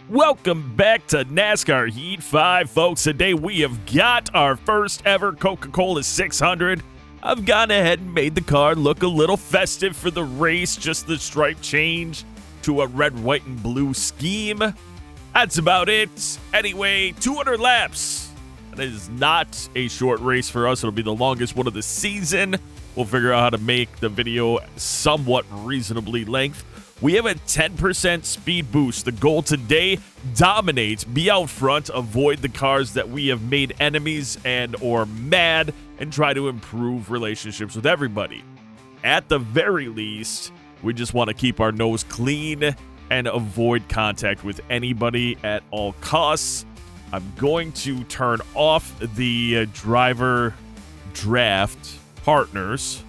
Welcome back to NASCAR Heat 5, folks. Today we have got our first ever Coca-Cola 600. I've gone ahead and made the car look a little festive for the race, just the stripe change to a red, white, and blue scheme. That's about it. Anyway, 200 laps. That is not a short race for us. It'll be the longest one of the season. We'll figure out how to make the video somewhat reasonably length. We have a 10% speed boost. The goal today, dominate, be out front, avoid the cars that we have made enemies and or mad, and try to improve relationships with everybody. At the very least, we just want to keep our nose clean and avoid contact with anybody at all costs. I'm going to turn off the driver draft partners.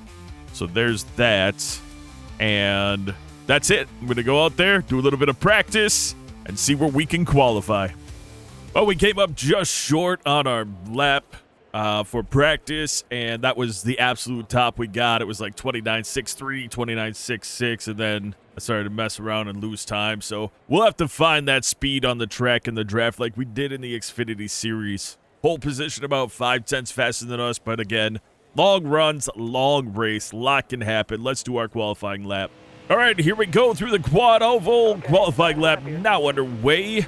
So there's that. And that's it. I'm going to go out there, do a little bit of practice, and see where we can qualify. Well, we came up just short on our lap for practice, and that was the absolute top we got. It was like 29.63, 29.66, and then I started to mess around and lose time. So we'll have to find that speed on the track in the draft like we did in the Xfinity Series. Pole position about 5/10 faster than us, but again, long runs, long race, lot can happen. Let's do our qualifying lap. All right, here we go through the quad oval. Qualifying lap now underway.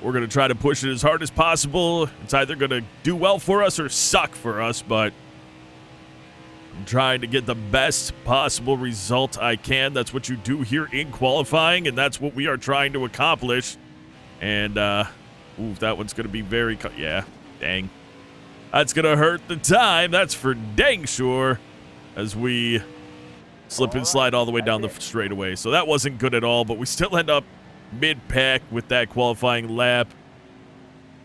We're going to try to push it as hard as possible. It's either going to do well for us or suck for us, but I'm trying to get the best possible result I can. That's what you do here in qualifying, and that's what we are trying to accomplish. And, ooh, that one's going to be very, yeah, dang. That's going to hurt the time. That's for dang sure. As we slip and slide all the way down the straightaway. So that wasn't good at all, but we still end up mid-pack with that qualifying lap.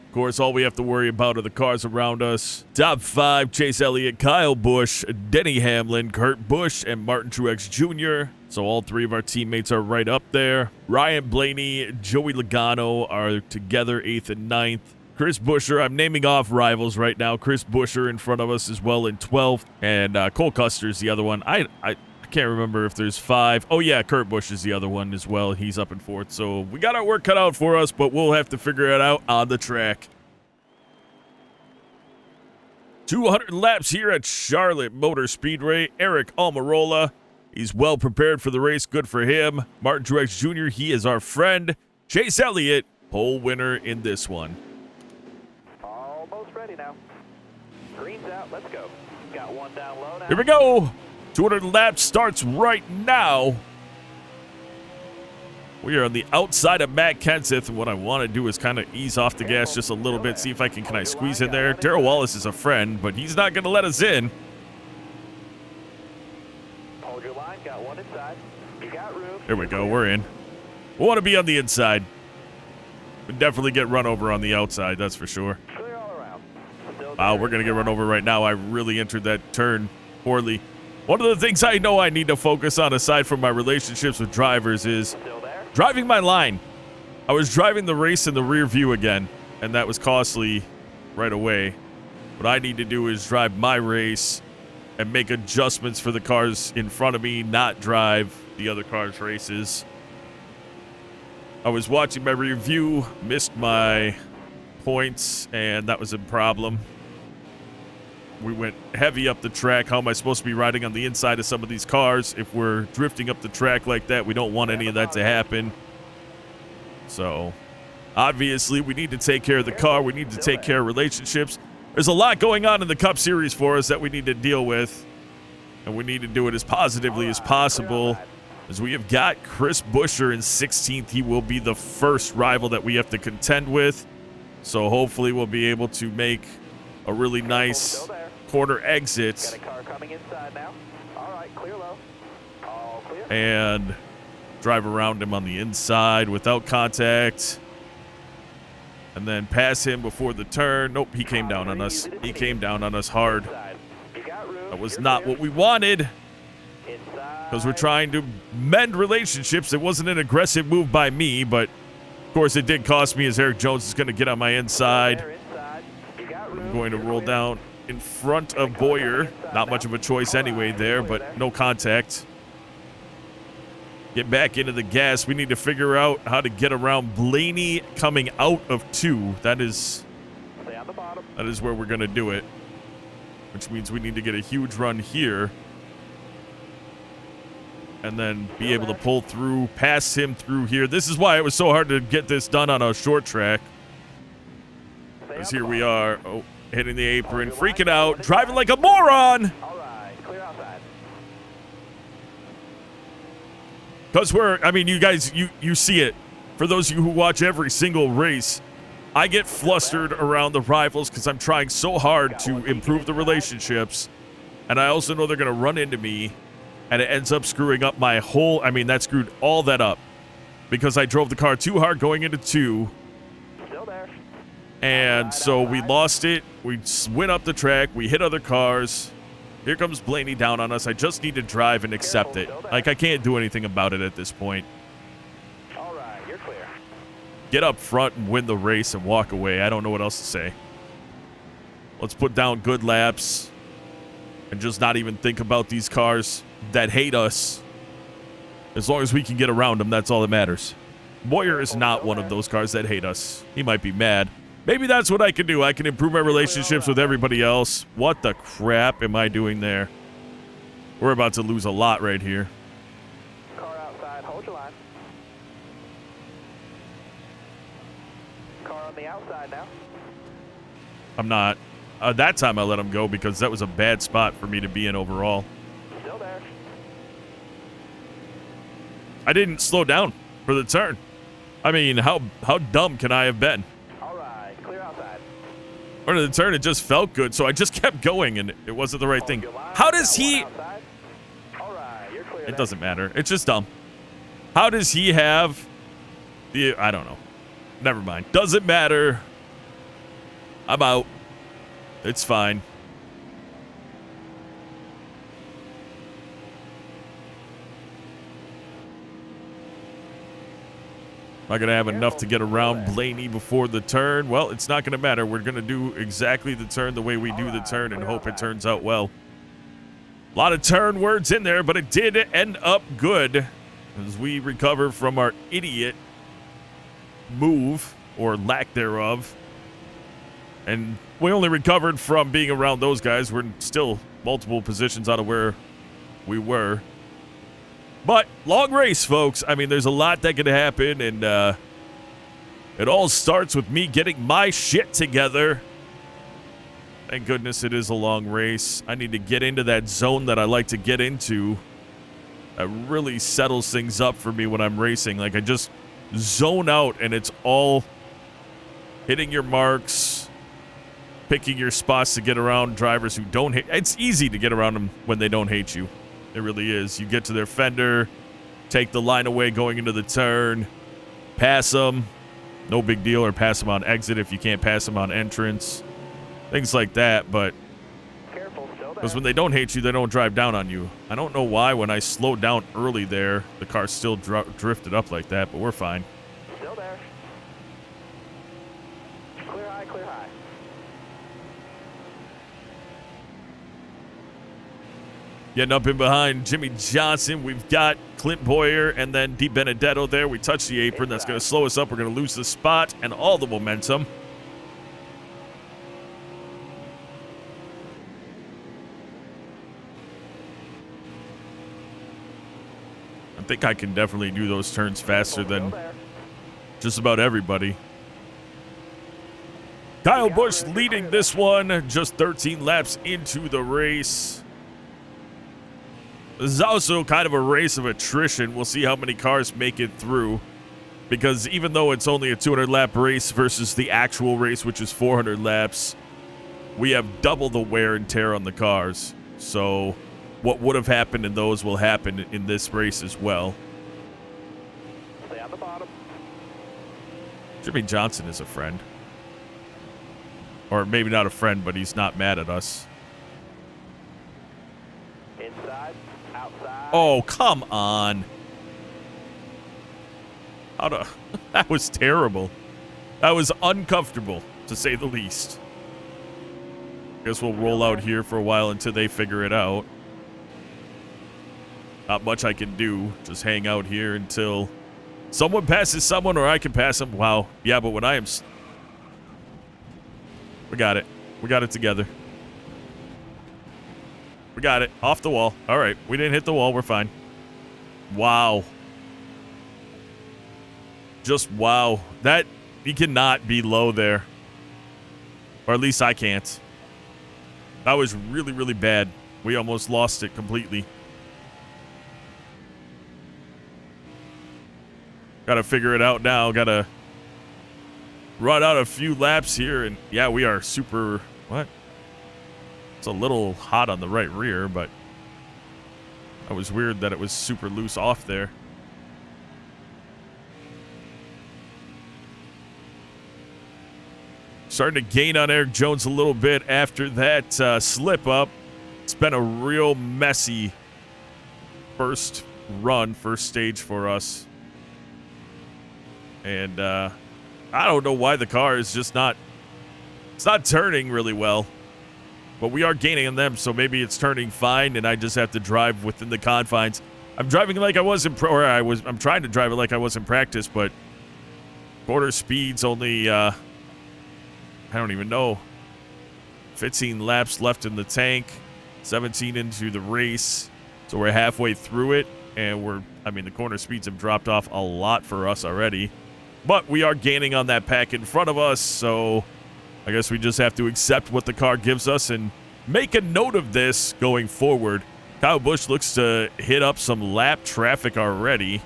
Of course, all we have to worry about are the cars around us. Top 5, Chase Elliott, Kyle Busch, Denny Hamlin, Kurt Busch, and Martin Truex Jr. So all three of our teammates are right up there. Ryan Blaney, Joey Logano are together 8th and 9th. Chris Buescher, I'm naming off rivals right now. Chris Buescher in front of us as well in 12th. And Cole Custer's the other one. I can't remember if there's 5. Oh, yeah, Kurt Busch is the other one as well. He's up in 4th. So we got our work cut out for us, but we'll have to figure it out on the track. 200 laps here at Charlotte Motor Speedway. Eric Almirola, he's well prepared for the race. Good for him. Martin Truex Jr., he is our friend. Chase Elliott, pole winner in this one. Ready now. Green's out. Let's go. Got one down low now. Here we go. 200 laps starts right now. We are on the outside of Matt Kenseth, and what I want to do is kind of ease off the gas just a little bit, see if I can squeeze in there. Darrell Wallace is a friend, but he's not going to let us in. Hold your line. Got one inside. You got room. There we go. We're in. We want to be on the inside. We definitely get run over on the outside, that's for sure. Wow, we're going to get run over right now. I really entered that turn poorly. One of the things I know I need to focus on, aside from my relationships with drivers, is driving my line. I was driving the race in the rear view again, and that was costly right away. What I need to do is drive my race and make adjustments for the cars in front of me, not drive the other cars' races. I was watching my rear view, missed my points, and that was a problem. We went heavy up the track. How am I supposed to be riding on the inside of some of these cars? If we're drifting up the track like that, we don't want any of that to happen. So, obviously, we need to take care of the car. We need to take care of relationships. There's a lot going on in the Cup Series for us that we need to deal with. And we need to do it as positively as possible. As we have got Chris Buescher in 16th. He will be the first rival that we have to contend with. So, hopefully, we'll be able to make a really nice corner exit. Got a car coming inside now. All right, clear low. All clear. And drive around him on the inside without contact. And then pass him before the turn. Nope, he came down on us. He came down on us hard. That was not what we wanted. Because we're trying to mend relationships. It wasn't an aggressive move by me, but of course it did cost me as Eric Jones is going to get on my inside. I'm going to roll down in front of Boyer. Not much of a choice anyway there, but no contact. get back into the gas. We need to figure out how to get around Blaney coming out of 2. That is where we're going to do it, which means we need to get a huge run here and then be able to pull through, pass him through here. This is why it was so hard to get this done on a short track. Because here we are, hitting the apron, freaking out, driving like a moron. All right, clear outside. Because you guys, you see it. For those of you who watch every single race, I get flustered around the rivals because I'm trying so hard to improve the relationships. And I also know they're going to run into me, and it ends up screwing up my whole, that screwed all that up. Because I drove the car too hard going into 2. Still there. And so we lost it. We went up the track. We hit other cars. Here comes Blaney down on us. I just need to drive and accept it. Like, I can't do anything about it at this point. All right, you're clear. Get up front and win the race and walk away. I don't know what else to say. Let's put down good laps and just not even think about these cars that hate us. As long as we can get around them, that's all that matters. Moyer is not one of those cars that hate us. He might be mad. Maybe that's what I can do. I can improve my relationships with everybody else. What the crap am I doing there? We're about to lose a lot right here. Car outside, hold your line. Car on the outside now. I'm not. That time I let him go because that was a bad spot for me to be in overall. Still there. I didn't slow down for the turn. How dumb can I have been? All right, clear outside. Or the turn, it just felt good, so I just kept going, and it wasn't the right thing. How does he... All right, you're clear. It doesn't matter. It's just dumb. How does he have the... I don't know. Never mind. Doesn't matter. I'm out. It's fine. Am I going to have enough to get around Blaney before the turn? Well, it's not going to matter. We're going to do exactly the turn the way we do the turn and hope it turns out well. A lot of turn words in there, but it did end up good as we recover from our idiot move or lack thereof. And we only recovered from being around those guys. We're still multiple positions out of where we were. But long race, folks. There's a lot that could happen, and it all starts with me getting my shit together. Thank goodness it is a long race. I need to get into that zone that I like to get into. That really settles things up for me when I'm racing. Like, I just zone out, and it's all hitting your marks, picking your spots to get around drivers who don't hate. It's easy to get around them when they don't hate you. It really is. You get to their fender, take the line away going into the turn, pass them, no big deal, or pass them on exit if you can't pass them on entrance. Things like that, but because when they don't hate you, they don't drive down on you. I don't know why when I slowed down early there, the car still drifted up like that, but we're fine. Still there. Clear high, clear high. Getting up in behind Jimmy Johnson, we've got Clint Boyer and then Di Benedetto there. We touch the apron. That's going to slow us up. We're going to lose the spot and all the momentum. I think I can definitely do those turns faster than just about everybody. Kyle Busch leading this one, just 13 laps into the race. This is also kind of a race of attrition. We'll see how many cars make it through. Because even though it's only a 200-lap race versus the actual race, which is 400 laps, we have double the wear and tear on the cars. So what would have happened in those will happen in this race as well. Stay on the bottom. Jimmy Johnson is a friend. Or maybe not a friend, but he's not mad at us. Inside, outside. Oh, come on. That was terrible. That was uncomfortable, to say the least. Guess we'll roll out here for a while until they figure it out. not much I can do. Just hang out here until someone passes someone or I can pass them. Wow. Yeah, but when I am... We got it. We got it together. We got it. Off the wall. All right. We didn't hit the wall. We're fine. Wow. Just wow. That... You cannot be low there. Or at least I can't. That was really, really bad. We almost lost it completely. Gotta figure it out now. Gotta run out a few laps here. And yeah, we are super... What? It's a little hot on the right rear, but... That was weird that it was super loose off there. Starting to gain on Eric Jones a little bit after that slip up. It's been a real messy first stage for us. And I don't know why the car is just not, it's not turning really well. But we are gaining on them, so maybe it's turning fine and I just have to drive within the confines. I'm driving like I was in I'm trying to drive it like I was in practice, but quarter speed's only I don't even know. 15 laps left in the tank, 17 into the race. So we're halfway through it, and the corner speeds have dropped off a lot for us already. But we are gaining on that pack in front of us, so I guess we just have to accept what the car gives us and make a note of this going forward. Kyle Busch looks to hit up some lap traffic already.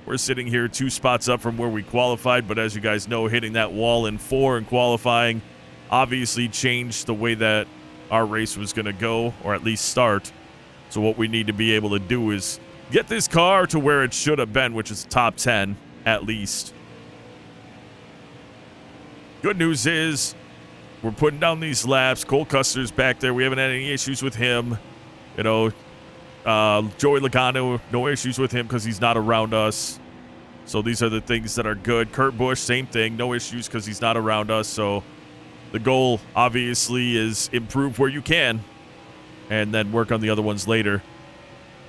We're sitting here 2 spots up from where we qualified, but as you guys know, hitting that wall in 4 and qualifying obviously changed the way that our race was going to go, or at least start. So what we need to be able to do is get this car to where it should have been, which is top 10 at least. Good news is we're putting down these laps. Cole Custer's back there. We haven't had any issues with him. You know, Joey Logano, no issues with him because he's not around us. So these are the things that are good. Kurt Busch, same thing. No issues because he's not around us. So the goal, obviously, is improve where you can and then work on the other ones later.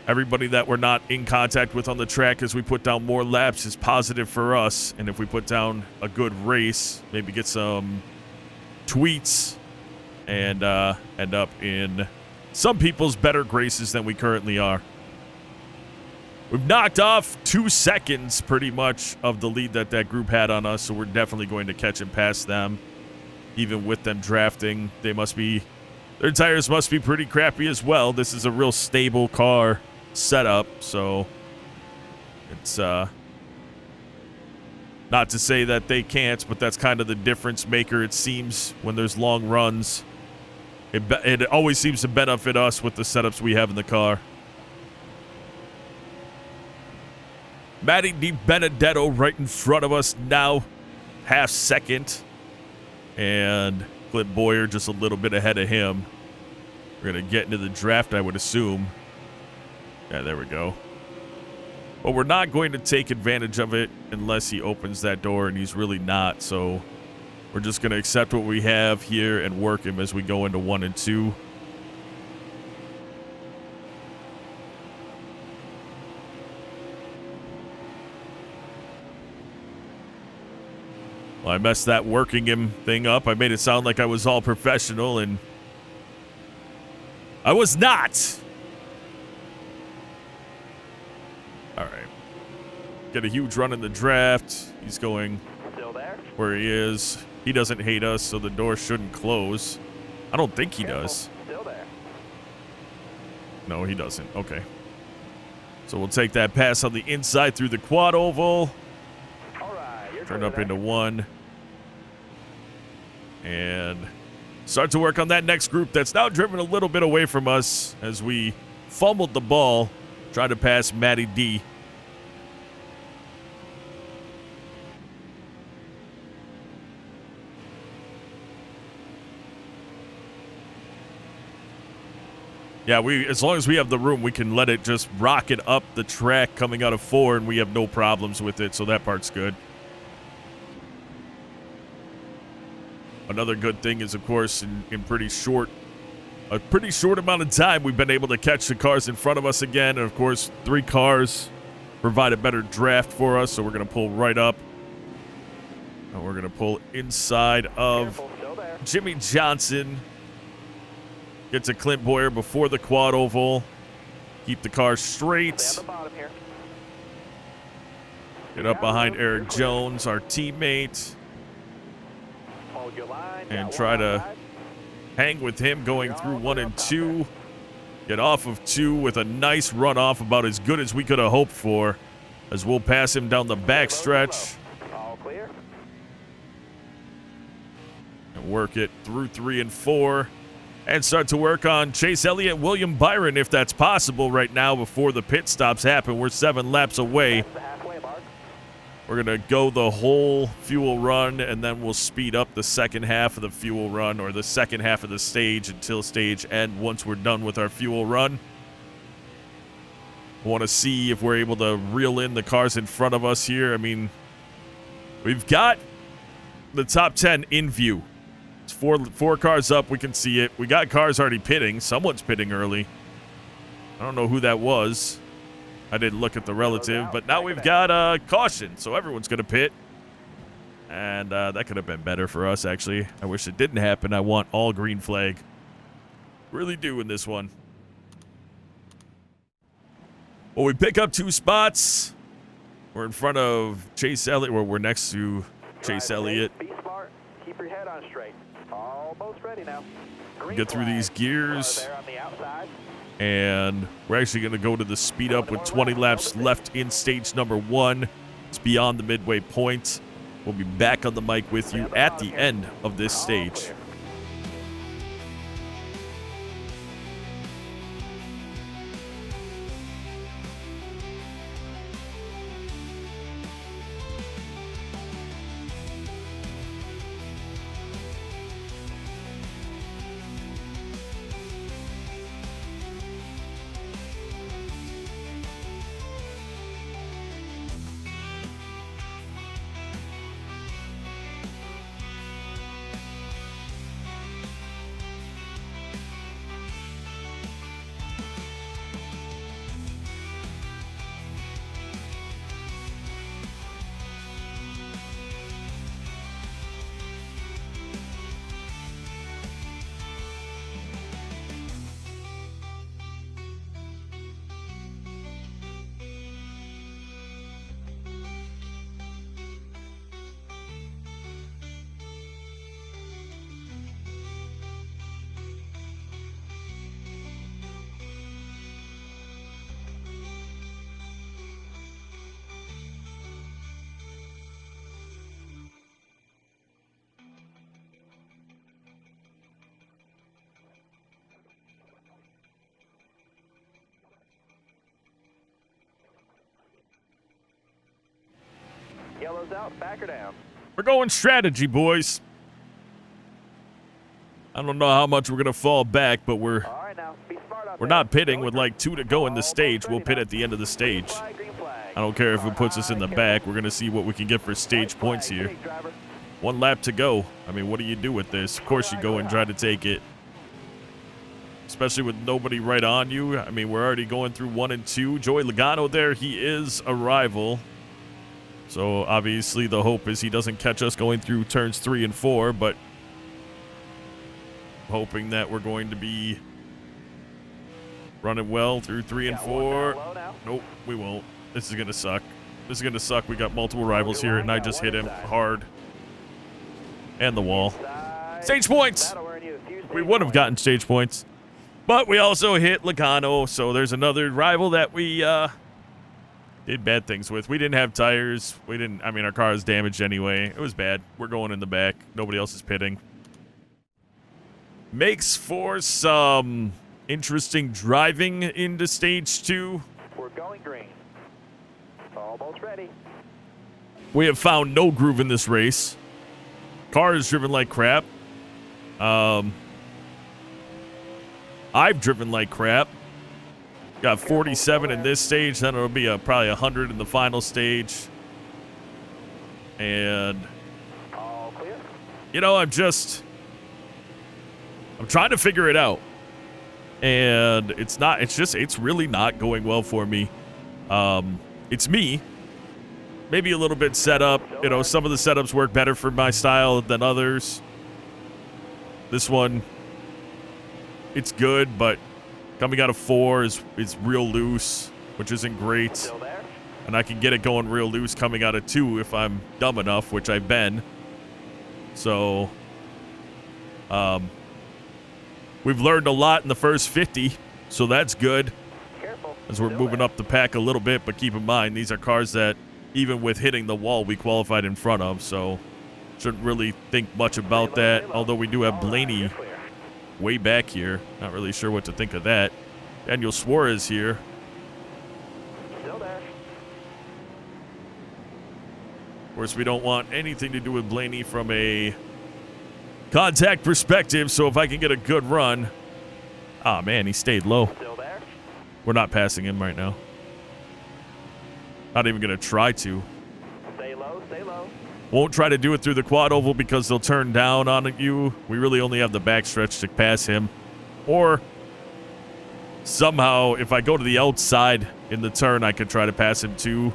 Everybody that we're not in contact with on the track as we put down more laps is positive for us. And if we put down a good race, maybe get some tweets and end up in some people's better graces than we currently are. We've knocked off 2 seconds pretty much of the lead that group had on us, so we're definitely going to catch and pass them. Even with them drafting, their tires must be pretty crappy as well. This is a real stable car setup, so it's not to say that they can't, but that's kind of the difference maker, it seems, when there's long runs. It always seems to benefit us with the setups we have in the car. Matty Di Benedetto right in front of us now, half second. And Clint Boyer just a little bit ahead of him. We're going to get into the draft, I would assume. Yeah, there we go. But we're not going to take advantage of it unless he opens that door, and he's really not. So we're just going to accept what we have here and work him as we go into 1 and 2. Well, I messed that working him thing up. I made it sound like I was all professional, and I was not. All right. Get a huge run in the draft. He's going Still there? where he is. He doesn't hate us, so the door shouldn't close. I don't think he Careful. does. Still there. No, he doesn't. Okay. So we'll take that pass on the inside through the quad oval. All right. You're Turn clear up there. into 1. And start to work on that next group that's now driven a little bit away from us as we fumbled the ball. Try to pass Matty D. Yeah, as long as we have the room, we can let it just rocket up the track coming out of 4, and we have no problems with it, so that part's good. Another good thing is, of course, in pretty short a pretty short amount of time, we've been able to catch the cars in front of us again. And, of course, 3 cars provide a better draft for us, so we're going to pull right up. And we're going to pull inside of Jimmy Johnson. Get to Clint Boyer before the quad oval. Keep the car straight. Get up behind Eric Jones, our teammate. And try to hang with him going through 1 and 2. Get off of 2 with a nice runoff, about as good as we could have hoped for, as we'll pass him down the backstretch. And work it through 3 and 4. And start to work on Chase Elliott, William Byron, if that's possible right now before the pit stops happen. We're 7 laps away. We're going to go the whole fuel run, and then we'll speed up the second half of the fuel run, or the second half of the stage, until stage end once we're done with our fuel run. I want to see if we're able to reel in the cars in front of us here. I mean, we've got the top 10 in view. It's four cars up. We can see it. We got cars already pitting. Someone's pitting early. I don't know who that was. I didn't look at the relative, but now we've got caution, so everyone's going to pit. And that could have been better for us, actually. I wish it didn't happen. I want all green flag. Really do in this one. Well, we pick up 2 spots. We're in front of Chase Elliott. We're next to Chase Elliott. Be smart. Keep your head on straight. Almost ready now. Get through these gears. And we're actually going to go to the speed up with 20 laps left in stage number 1. It's beyond the midway point. We'll be back on the mic with you at the end of this stage. Yellow's out, back or down. We're going strategy, boys. I don't know how much we're going to fall back, but we're not pitting with like 2 to go in the stage. We'll pit at the end of the stage. I don't care if it puts us in the back. We're going to see what we can get for stage points here. 1 lap to go. I mean, what do you do with this? Of course you go and try to take it. Especially with nobody right on you. I mean, we're already going through 1 and 2. Joey Logano there, he is a rival. So, obviously, the hope is he doesn't catch us going through turns 3 and 4, but hoping that we're going to be running well through 3 and 4. Nope, we won't. This is going to suck. This is going to suck. We got multiple rivals here, and I just hit him hard. And the wall. Stage points! We would have gotten stage points. But we also hit Logano, so there's another rival that we did bad things with. We didn't have tires. Our car is damaged anyway. It was bad. We're going in the back. Nobody else is pitting. Makes for some interesting driving into stage 2. We're going green. Almost ready. We have found no groove in this race. Car is driven like crap. I've driven like crap. Got 47 in this stage. Then it'll be probably 100 in the final stage. And, All clear. you know, I'm trying to figure it out. and it's really not going well for me. It's me. Maybe a little bit set up. You know, some of the setups work better for my style than others. This one, it's good, but coming out of 4 is real loose, which isn't great. And I can get it going real loose coming out of 2 if I'm dumb enough, which I've been. So, we've learned a lot in the first 50, so that's good. As we're moving up the pack a little bit, but keep in mind, these are cars that, even with hitting the wall, we qualified in front of, so shouldn't really think much about that. Although we do have Blaney way back here. Not really sure what to think of that. Daniel Suarez here. Of course, we don't want anything to do with Blaney from a contact perspective, so if I can get a good run. Ah, man, he stayed low. We're not passing him right now. Not even going to try to. Stay low, stay low. Won't try to do it through the quad oval because they'll turn down on you. We really only have the backstretch to pass him. Or somehow, if I go to the outside in the turn, I could try to pass him too.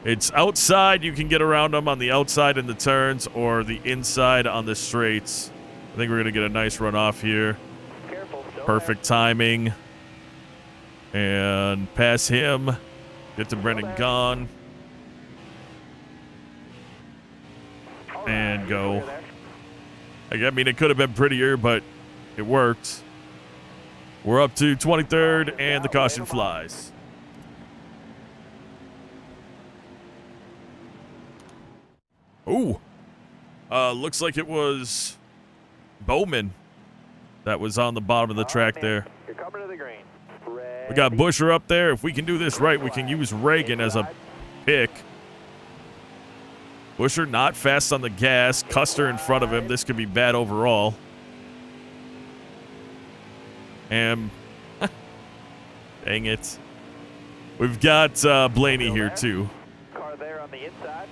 It's outside, you can get around him on the outside in the turns, or the inside on the straights. I think we're going to get a nice run off here. Careful. Perfect timing. And pass him. Get to Brendan Gaughan. And go. I mean, it could have been prettier, but it worked. We're up to 23rd, and the caution flies. Ooh. Looks like it was Bowman that was on the bottom of the track there. You're coming to the green. We got Busher up there. If we can do this right, we can use Reagan as a pick. Busher not fast on the gas. Custer in front of him. This could be bad overall. And dang it. We've got Blaney here too. Car there on the inside.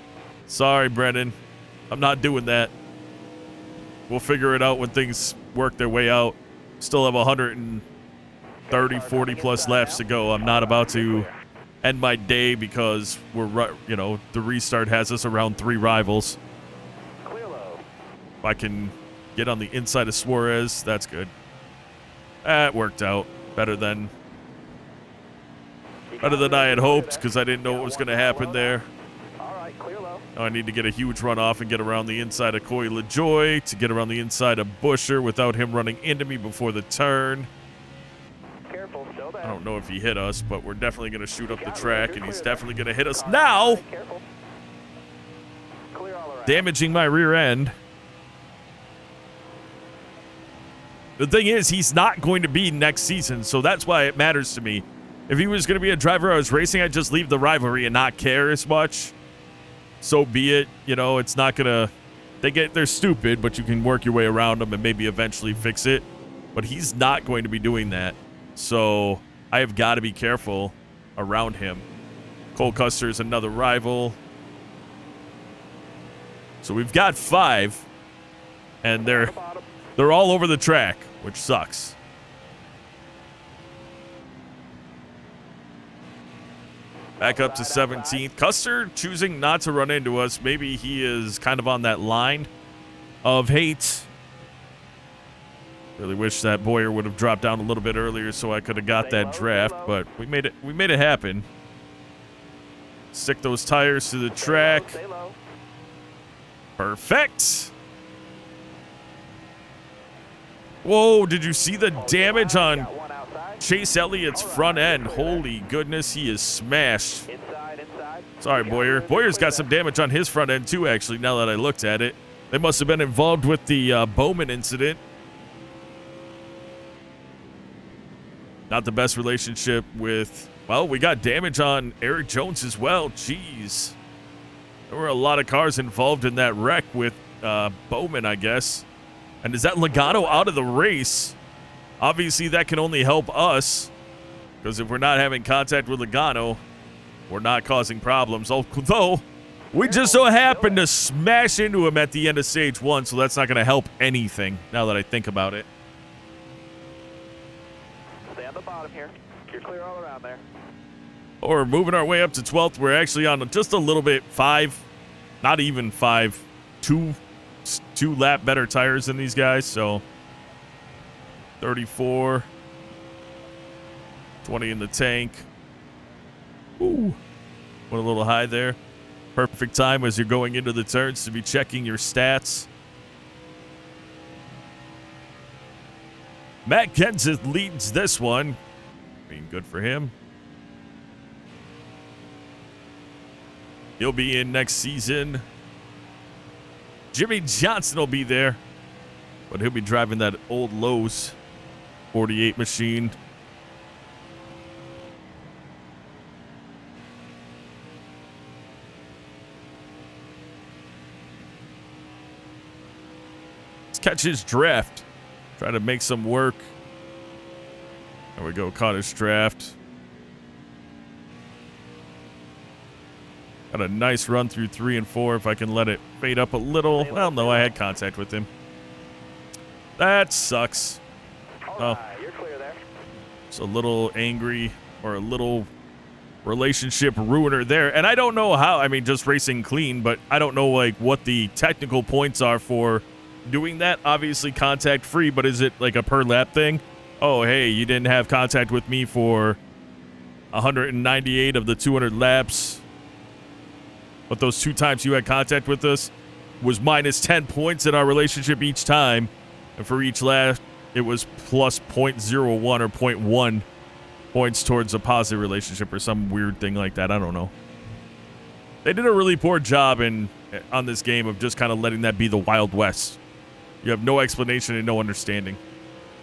Sorry, Brendan. I'm not doing that. We'll figure it out when things work their way out. Still have 130, 40 plus laps to go. I'm not about to end my day because we're, you know, the restart has us around 3 rivals. Clear low. If I can get on the inside of Suarez, that's good. That worked out better than I had hoped because I didn't know what was going to happen there. All right, clear low. Now I need to get a huge run off and get around the inside of Coy LaJoy to get around the inside of Busher without him running into me before the turn. Careful, still there. I don't know if he hit us, but we're definitely going to shoot up the track, and he's definitely going to hit us now, Careful. Clear all around. damaging my rear end. The thing is, he's not going to be next season, so that's why it matters to me. If he was going to be a driver I was racing, I'd just leave the rivalry and not care as much. So be it. You know, it's not going to... They're stupid, but you can work your way around them and maybe eventually fix it. But he's not going to be doing that. So I have got to be careful around him. Cole Custer is another rival. So we've got 5, and they're all over the track, which sucks. Back up to 17th. Custer choosing not to run into us. Maybe he is kind of on that line of hate. Really wish that Boyer would have dropped down a little bit earlier so I could have got that draft, but we made it happen. Stick those tires to the track. Stay low. Perfect. Whoa, did you see the damage on Got one outside. Chase Elliott's front end? Holy goodness, he is smashed. Inside. Sorry, Boyer. Boyer's got some damage on his front end too, actually, now that I looked at it. They must have been involved with the Bowman incident. Not the best relationship with... Well, we got damage on Eric Jones as well. Jeez. There were a lot of cars involved in that wreck with Bowman, I guess. And is that Logano out of the race? Obviously, that can only help us. Because if we're not having contact with Logano, we're not causing problems. Although, we just so happened to smash into him at the end of stage 1, so that's not going to help anything, now that I think about it. at the bottom here. You're clear all around there. Or moving our way up to 12th. We're actually on just a little bit, 5, not even 5, 2 lap better tires than these guys. So 34, 20 in the tank. Ooh, went a little high there. Perfect time as you're going into the turns to be checking your stats. Matt Kenseth leads this one. Being good for him. He'll be in next season. Jimmy Johnson will be there, but he'll be driving that old Lowe's 48 machine. Let's catch his draft. Try to make some work. There we go, caught his draft. Got a nice run through 3 and 4 if I can let it fade up a little. Well, no, I had contact with him. That sucks. All right, you're clear there. It's a little angry or a little relationship ruiner there. And I don't know how, I mean, just racing clean, but I don't know, like, what the technical points are for doing that. Obviously contact free, but is it like a per lap thing? Oh, hey, you didn't have contact with me for 198 of the 200 laps. But those 2 times you had contact with us was minus 10 points in our relationship each time. And for each lap, it was plus 0.01 or 0.1 points towards a positive relationship or some weird thing like that. I don't know. They did a really poor job on this game of just kind of letting that be the Wild West. You have no explanation and no understanding.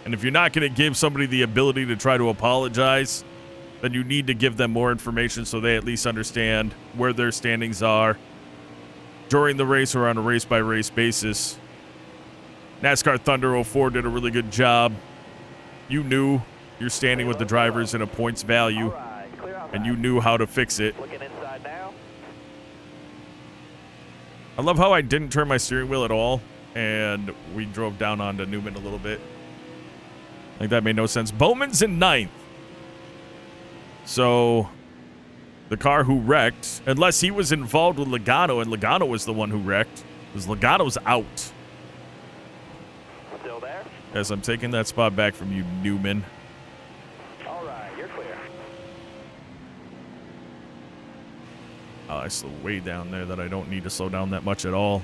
And if you're not going to give somebody the ability to try to apologize, then you need to give them more information so they at least understand where their standings are during the race or on a race-by-race basis. NASCAR Thunder 04 did a really good job. You knew your standing with the drivers in a points value, and you knew how to fix it. Looking inside now. I love how I didn't turn my steering wheel at all, and we drove down onto Newman a little bit. Like, that made no sense. Bowman's in 9th. So, the car who wrecked, unless he was involved with Logano, and Logano was the one who wrecked, because Logano's out. Still there? As I'm taking that spot back from you, Newman. All right, you're clear. Oh, I slowed way down there that I don't need to slow down that much at all.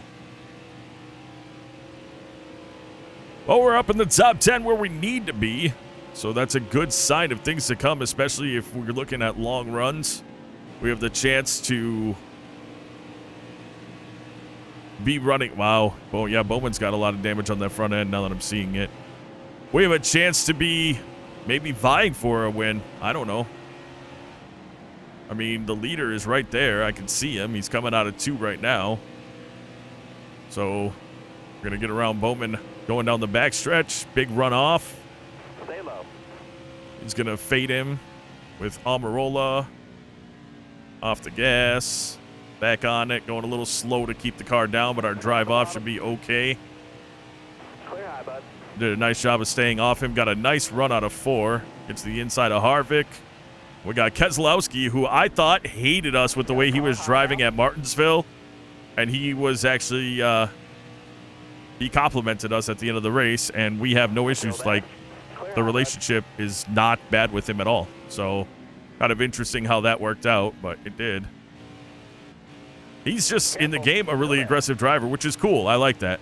Well, we're up in the top 10 where we need to be. So that's a good sign of things to come, especially if we're looking at long runs. We have the chance to be running. Wow. Well, yeah, Bowman's got a lot of damage on that front end now that I'm seeing it. We have a chance to be maybe vying for a win. I don't know. I mean, the leader is right there. I can see him. He's coming out of 2 right now. So we're going to get around Bowman going down the backstretch. Big run off. Stay low. He's going to fade him with Almirola. Off the gas. Back on it. Going a little slow to keep the car down, but our drive off should be okay. Clear high, bud. Did a nice job of staying off him. Got a nice run out of 4. Gets to the inside of Harvick. We got Keselowski, who I thought hated us with the way he was driving at Martinsville. And he was actually, he complimented us at the end of the race, and we have no issues. Like, the relationship is not bad with him at all. So, kind of interesting how that worked out, but it did. He's just, in the game, a really aggressive driver, which is cool. I like that.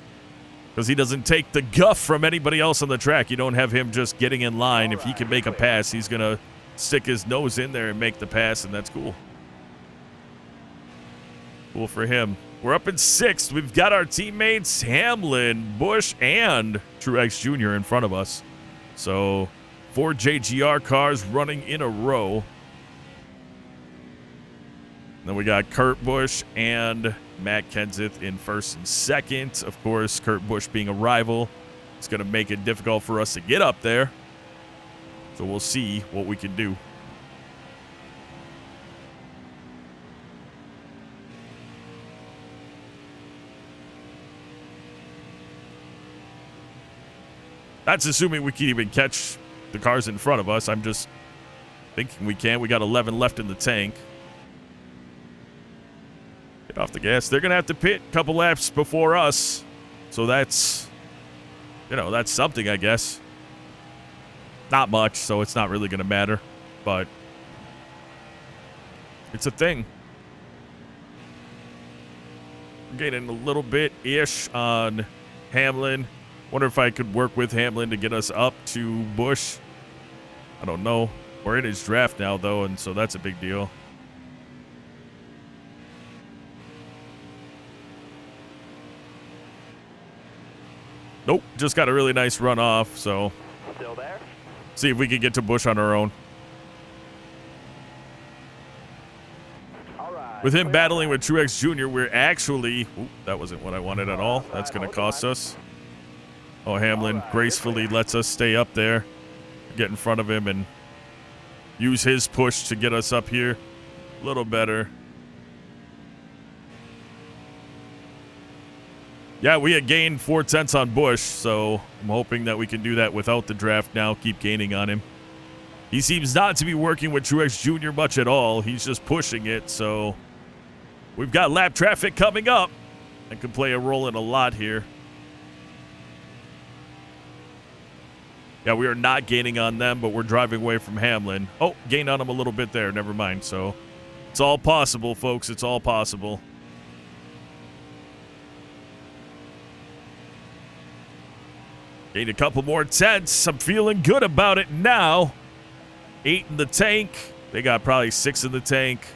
Because he doesn't take the guff from anybody else on the track. You don't have him just getting in line. If he can make a pass, he's going to stick his nose in there and make the pass, and that's cool. Cool for him. We're up in 6th. We've got our teammates Hamlin, Busch, and Truex Jr. in front of us. So 4 JGR cars running in a row. Then we got Kurt Busch and Matt Kenseth in 1st and 2nd. Of course, Kurt Busch being a rival, it's going to make it difficult for us to get up there. So we'll see what we can do. That's assuming we can even catch the cars in front of us. I'm just thinking we can. We got 11 left in the tank. Get off the gas. They're going to have to pit a couple laps before us. So that's, you know, that's something, I guess. Not much, so it's not really going to matter. But it's a thing. We're gaining a little bit-ish on Hamlin. Wonder if I could work with Hamlin to get us up to Busch. I don't know. We're in his draft now, though, and so that's a big deal. Nope, just got a really nice run off, so Still there? see if we can get to Busch on our own. All right. With him battling with Truex Jr., we're actually... Ooh, that wasn't what I wanted at all. That's going to cost us. Oh, Hamlin gracefully lets us stay up there, get in front of him, and use his push to get us up here a little better. Yeah, we had gained 4/10 on Busch, so I'm hoping that we can do that without the draft now, keep gaining on him. He seems not to be working with Truex Jr. much at all. He's just pushing it, so we've got lap traffic coming up and can play a role in a lot here. Yeah, we are not gaining on them, but we're driving away from Hamlin. Oh, gained on him a little bit there. Never mind. So it's all possible, folks. It's all possible. Gained a couple more tenths. I'm feeling good about it now. 8 in the tank. They got probably 6 in the tank.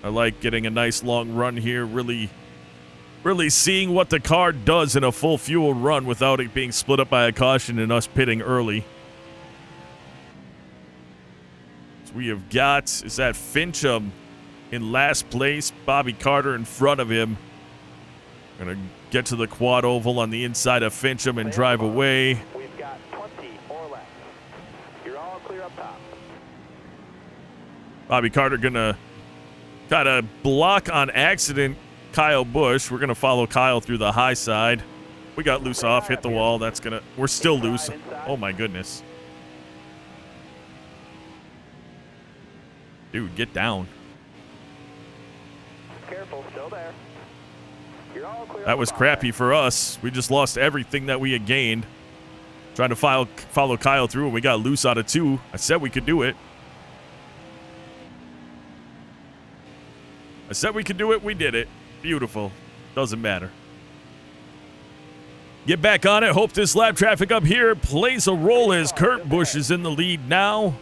I like getting a nice long run here. Really seeing what the car does in a full fuel run without it being split up by a caution and us pitting early. So we have got, is that Fincham in last place, Bobby Carter in front of him. Gonna get to the quad oval on the inside of Fincham and drive away. We've got 24 laps. You're all clear up top. Bobby Carter gonna kind of block on accident Kyle Busch. We're going to follow Kyle through the high side. We got loose off, hit the wall. That's going to... We're still loose. Oh, my goodness. Dude, get down. Careful, still there. You're all clear. That was crappy for us. We just lost everything that we had gained. Trying to follow Kyle through, and we got loose out of 2. I said we could do it. I said we could do it. We did it. Beautiful. Doesn't matter. Get back on it. Hope this lap traffic up here plays a role as Kurt Busch is in the lead now.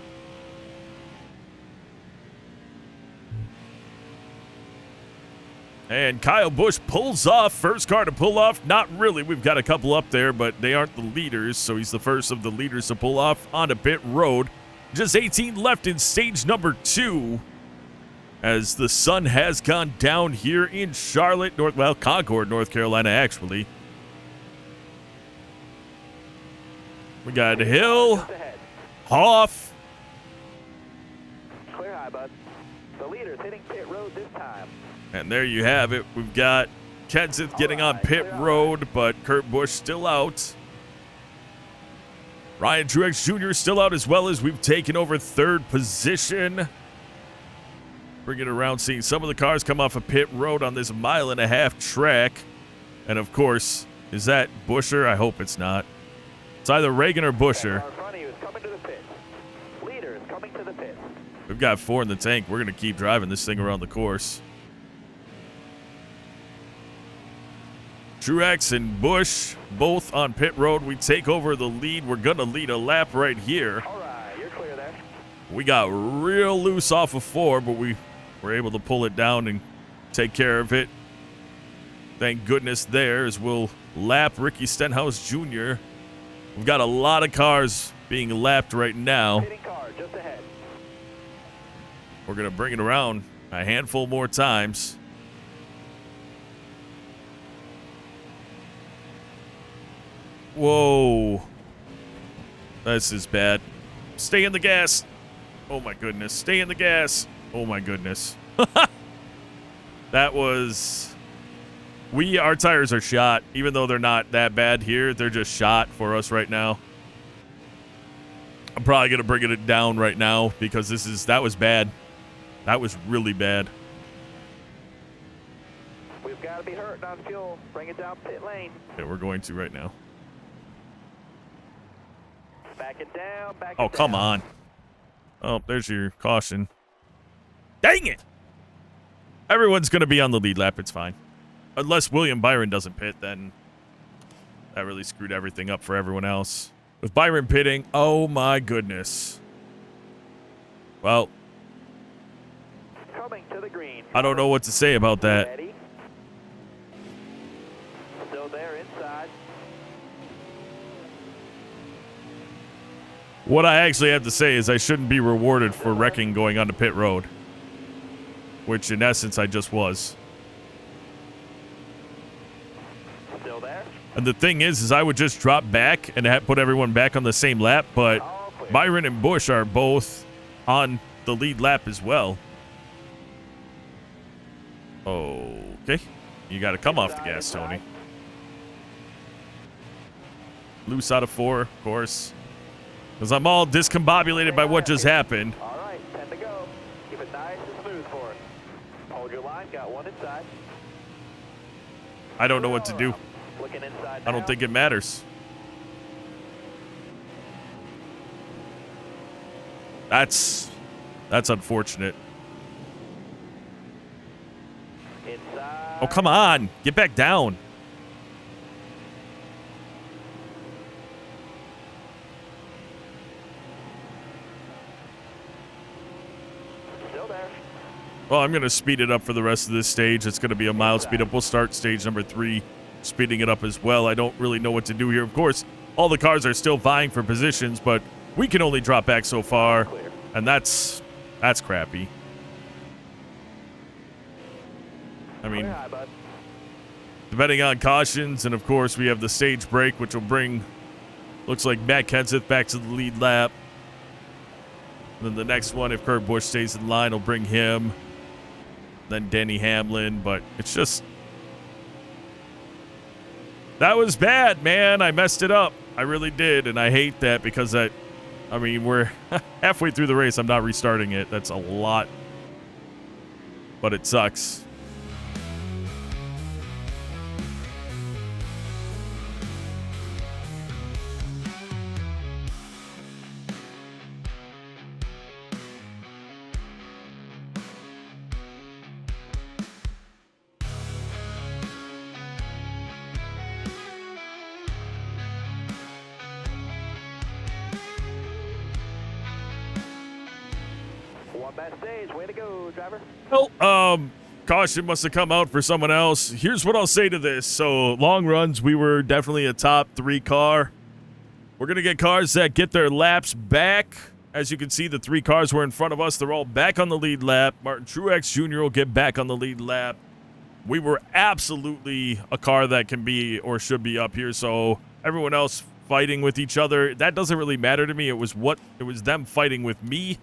And Kyle Busch pulls off. First car to pull off. Not really. We've got a couple up there, but they aren't the leaders. So he's the first of the leaders to pull off onto pit road. Just 18 left in stage number 2. As the sun has gone down here in Charlotte, Concord, North Carolina, actually. We got Hill, Hoff. Clear high, bud. The leader's hitting pit road this time. And there you have it. We've got Kenseth getting on pit road, but Kurt Busch still out. Ryan Truex Jr. still out, as well as we've taken over 3rd position. Bring it around, seeing some of the cars come off a pit road on this 1.5-mile track. And of course, is that Buescher? I hope it's not. It's either Reagan or Buescher. We've got 4 in the tank. We're going to keep driving this thing around the course. Truex and Busch both on pit road. We take over the lead. We're going to lead a lap right here. All right, you're clear there. We got real loose off of 4, but we were able to pull it down and take care of it. Thank goodness there, as we'll lap Ricky Stenhouse Jr. We've got a lot of cars being lapped right now. Car just ahead. We're going to bring it around a handful more times. Whoa. This is bad. Stay in the gas. Oh my goodness. Stay in the gas. Oh my goodness. That was Our tires are shot. Even though they're not that bad here, they're just shot for us right now. I'm probably going to bring it down right now because that was bad. That was really bad. We've got to be hurting on fuel. Bring it down pit lane. Okay, we're going to right now. Back it down, back it Oh, down. come on. Oh, there's your caution. Dang it! Everyone's going to be on the lead lap. It's fine. Unless William Byron doesn't pit, then that really screwed everything up for everyone else. With Byron pitting, oh my goodness. Well, Coming to the green. I don't know what to say about that. Ready. Still there inside. What I actually have to say is I shouldn't be rewarded for wrecking going onto pit road. Which in essence I just was. Still there. And the thing is I would just drop back and put everyone back on the same lap, but All clear. Byron and Bush are both on the lead lap as well. Okay. You got to come off the gas, Tony. Loose out of 4, of course. Because I'm all discombobulated by what just happened. All right, 10 to go. Keep it nice and smooth for us. Hold your line. Got one inside. I don't know what to do. Looking inside I don't now. think it matters. That's unfortunate. Inside. Oh, come on. Get back down. Still there. Well, I'm going to speed it up for the rest of this stage. It's going to be a mild speed up. We'll start stage number 3, speeding it up as well. I don't really know what to do here. Of course, all the cars are still vying for positions, but we can only drop back so far, Clear. and that's crappy. I mean, Clear high, bud. depending on cautions, and of course we have the stage break, which will bring, looks like Matt Kenseth back to the lead lap. And then the next one, if Kurt Busch stays in line, will bring him. Then Denny Hamlin, but it's just, that was bad, man. I messed it up. I really did, and I hate that because I mean, we're halfway through the race. I'm not restarting it. That's a lot, but it sucks. One bad stage. Way to go, driver. Well, caution must have come out for someone else. Here's what I'll say to this. So, long runs, we were definitely a top 3 car. We're going to get cars that get their laps back. As you can see, the 3 cars were in front of us. They're all back on the lead lap. Martin Truex Jr. will get back on the lead lap. We were absolutely a car that can be or should be up here. So, everyone else fighting with each other, that doesn't really matter to me. It was them fighting with me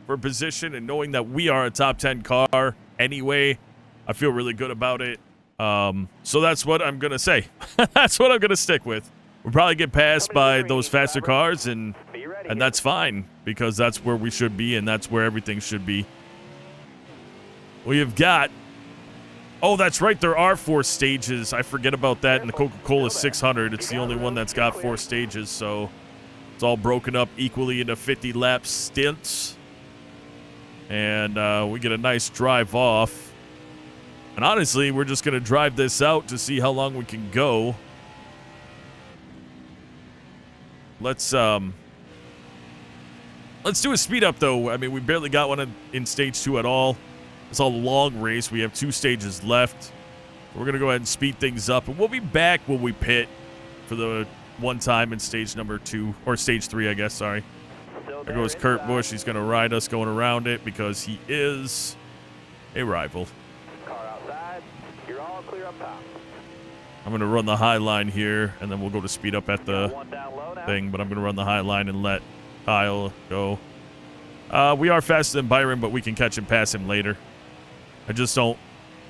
for position, and knowing that we are a top 10 car anyway, I feel really good about it. So that's what I'm going to say. That's what I'm going to stick with. We'll probably get passed by those faster cars, and Be ready. and that's fine because that's where we should be, and that's where everything should be. We have got, oh, that's right, there are 4 stages. I forget about that in the Coca-Cola 600. It's the only one that's got 4 stages, so it's all broken up equally into 50-lap stints. And we get a nice drive off. And honestly, we're just going to drive this out to see how long we can go. Let's do a speed up, though. I mean, we barely got one in stage 2 at all. It's a long race. We have 2 stages left. We're going to go ahead and speed things up. And we'll be back when we pit for the one time in stage number 2. Or stage 3, I guess, sorry. Still There there goes Kurt inside. Busch. He's going to ride us going around it because he is a rival. Car outside. You're all clear up top. I'm going to run the high line here, and then we'll go to speed up at the One down low now. thing, but I'm going to run the high line and let Kyle go. We are faster than Byron, but we can catch and pass him later. I just don't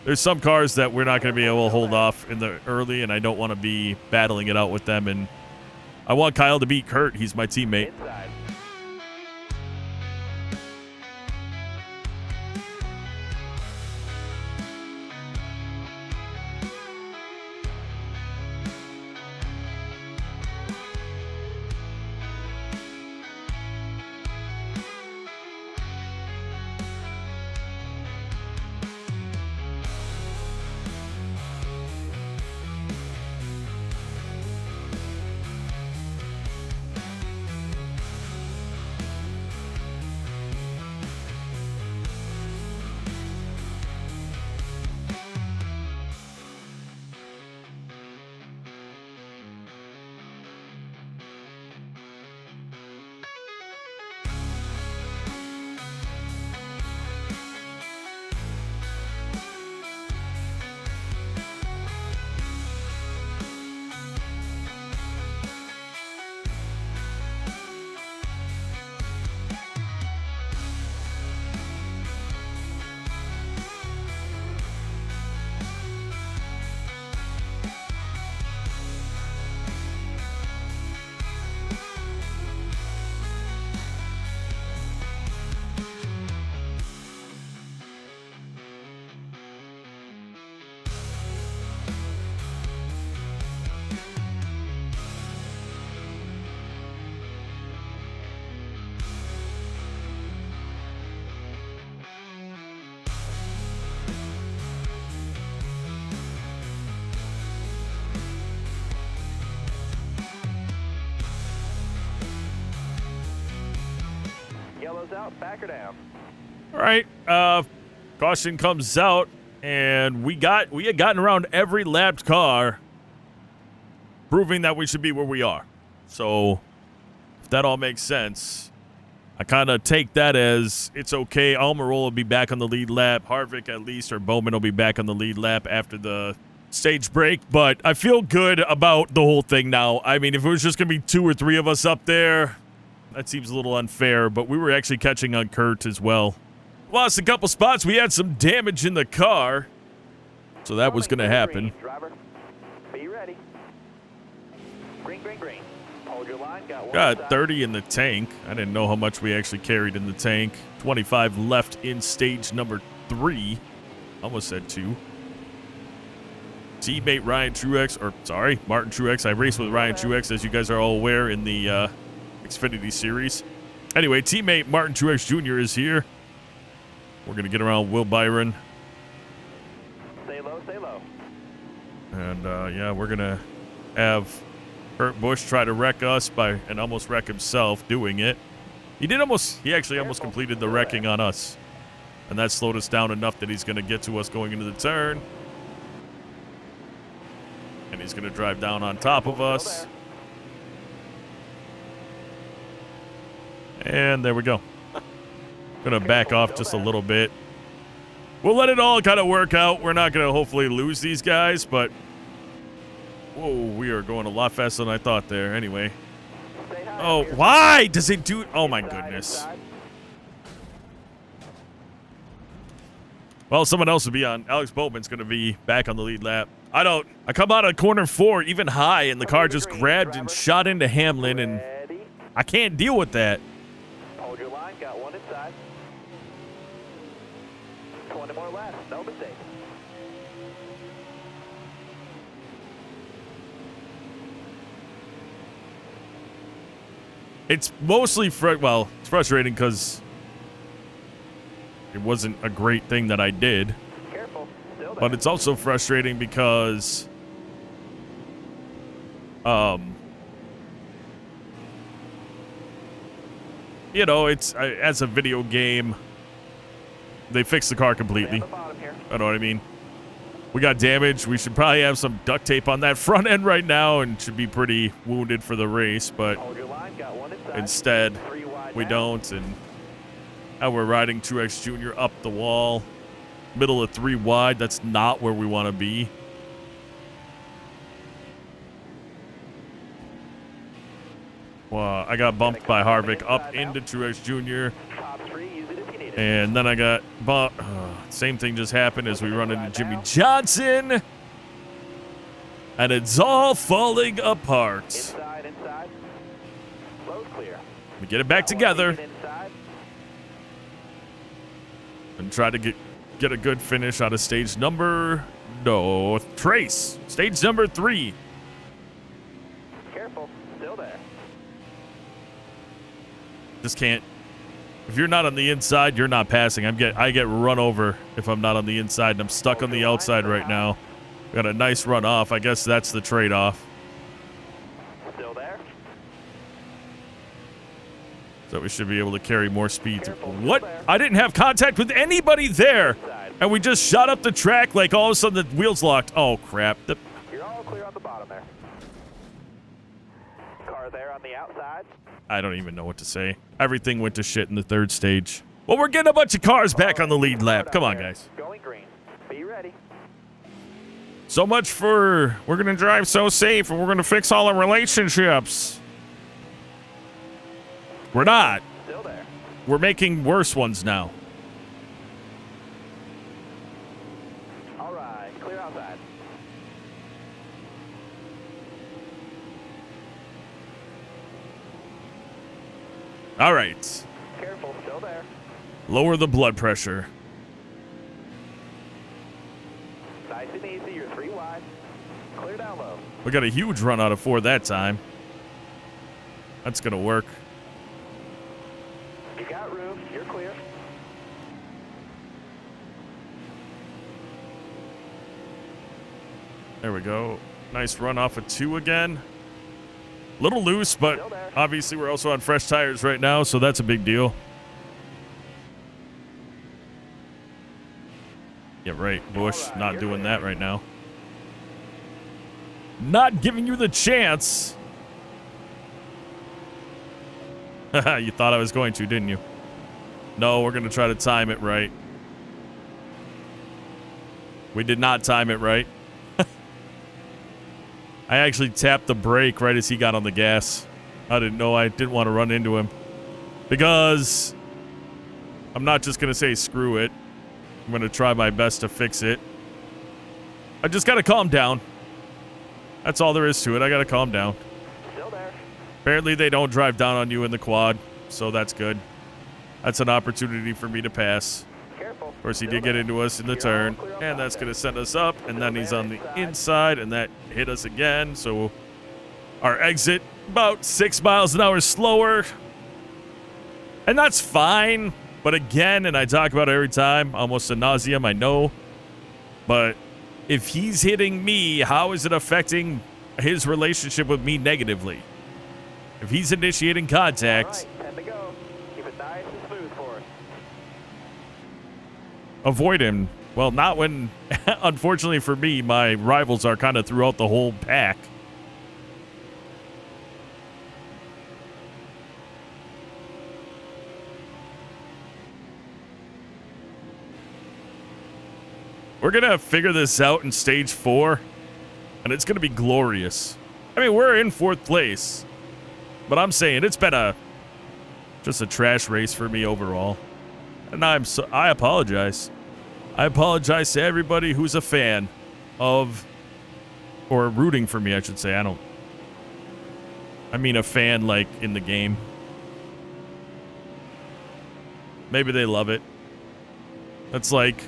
there's some cars that we're not going to be able to hold off in the early, and I don't want to be battling it out with them. And I want Kyle to beat Kurt. He's my teammate. Inside. Yellow's out, back her down. All right. Caution comes out, and we had gotten around every lapped car, proving that we should be where we are. So, if that all makes sense, I kind of take that as it's okay. Almirola will be back on the lead lap. Harvick, at least, or Bowman will be back on the lead lap after the stage break. But I feel good about the whole thing now. I mean, if it was just going to be 2 or 3 of us up there, that seems a little unfair. But we were actually catching on Kurt as well. Lost a couple spots. We had some damage in the car. So that was going to happen. Driver, be ready. Green, green, green. Hold your line. Got 30 in the tank. I didn't know how much we actually carried in the tank. 25 left in stage number 3. Almost said 2. Teammate Ryan Truex, or sorry, Martin Truex. I raced with Ryan Truex, as you guys are all aware, in the Xfinity Series. Anyway, teammate Martin Truex Jr. is here. We're going to get around Will Byron. Stay low, stay low. And, yeah, we're going to have Kurt Busch try to wreck us and almost wreck himself doing it. He actually almost completed the wrecking on us. And that slowed us down enough that he's going to get to us going into the turn. And he's going to drive down on top of us. And there we go. Going to back off just a little bit. We'll let it all kind of work out. We're not going to hopefully lose these guys, but whoa, we are going a lot faster than I thought there. Anyway. Oh, why does it do? Oh, my goodness. Well, someone else will be on. Alex Bowman's going to be back on the lead lap. I come out of corner 4 even high, and the car just grabbed and shot into Hamlin, and I can't deal with that. Hold your line. Got one inside. 20 more laps. No mistake. It's mostly it's frustrating because it wasn't a great thing that I did. Careful. Still there. But it's also frustrating because you know, it's as a video game, they fixed the car completely. Stay on the bottom here. I know what I mean. We got damage. We should probably have some duct tape on that front end right now and should be pretty wounded for the race, but Hold your line. Got one inside. instead 3 wide we now. don't, and now we're riding Truex Jr. up the wall. Middle of 3 wide. That's not where we want to be. Well, I got bumped by Harvick up into Truex Jr. Top 3. Use it if you need And then I got same thing just happened as we run into Jimmy Johnson. And it's all falling apart. Inside. Slow's clear. We get it back together Inside. and try to get a good finish out of stage number Trace. Stage number 3. Careful. Still there. Just can't. If you're not on the inside, you're not passing. I get run over if I'm not on the inside, and I'm stuck on the outside right now. Got a nice run off. I guess that's the trade-off. Still there. So we should be able to carry more speed. Careful, What? still there. I didn't have contact with anybody there. And we just shot up the track like all of a sudden the wheels locked. Oh, crap. You're all clear on the bottom there. Car there on the outside. I don't even know what to say. Everything went to shit in the 3rd stage. Well, we're getting a bunch of cars back on the lead lap. Come on, guys. Going green. Be ready. So much for we're going to drive so safe and we're going to fix all our relationships. We're not. Still there. We're making worse ones now. All right. Clear outside. All right. Careful. Still there. Lower the blood pressure. Nice and easy. You're 3 wide. Clear down low. We got a huge run out of 4 that time. That's going to work. You got room. You're clear. There we go. Nice run off of 2 again. Little loose, but Still there. obviously we're also on fresh tires right now, so that's a big deal. Yeah, right, Bush. All right, Not you're doing clear. that right now. Not giving you the chance. You thought I was going to, didn't you? No, we're going to try to time it right. We did not time it right. I actually tapped the brake right as he got on the gas. I didn't know. I didn't want to run into him. Because I'm not just going to say screw it. I'm going to try my best to fix it. I just got to calm down. That's all there is to it. I got to calm down. Still there. Apparently they don't drive down on you in the quad, so that's good. That's an opportunity for me to pass. Careful. Of course, he did get into us in the turn, and that's going to send us up, and then he's on the inside, and that hit us again, so our exit about 6 miles an hour slower, and that's fine, but again, and I talk about it every time, almost ad nauseum, I know, but if he's hitting me, how is it affecting his relationship with me negatively? If he's initiating contact, All right, 10 to go. Keep it nice and smooth for us. avoid him. Well, not when, unfortunately for me, my rivals are kind of throughout the whole pack. We're going to figure this out in stage 4, and it's going to be glorious. I mean, we're in 4th place, but I'm saying it's been just a trash race for me overall. And I apologize. I apologize to everybody who's a fan of, or rooting for me, I should say. I mean a fan like in the game. Maybe they love it. That's like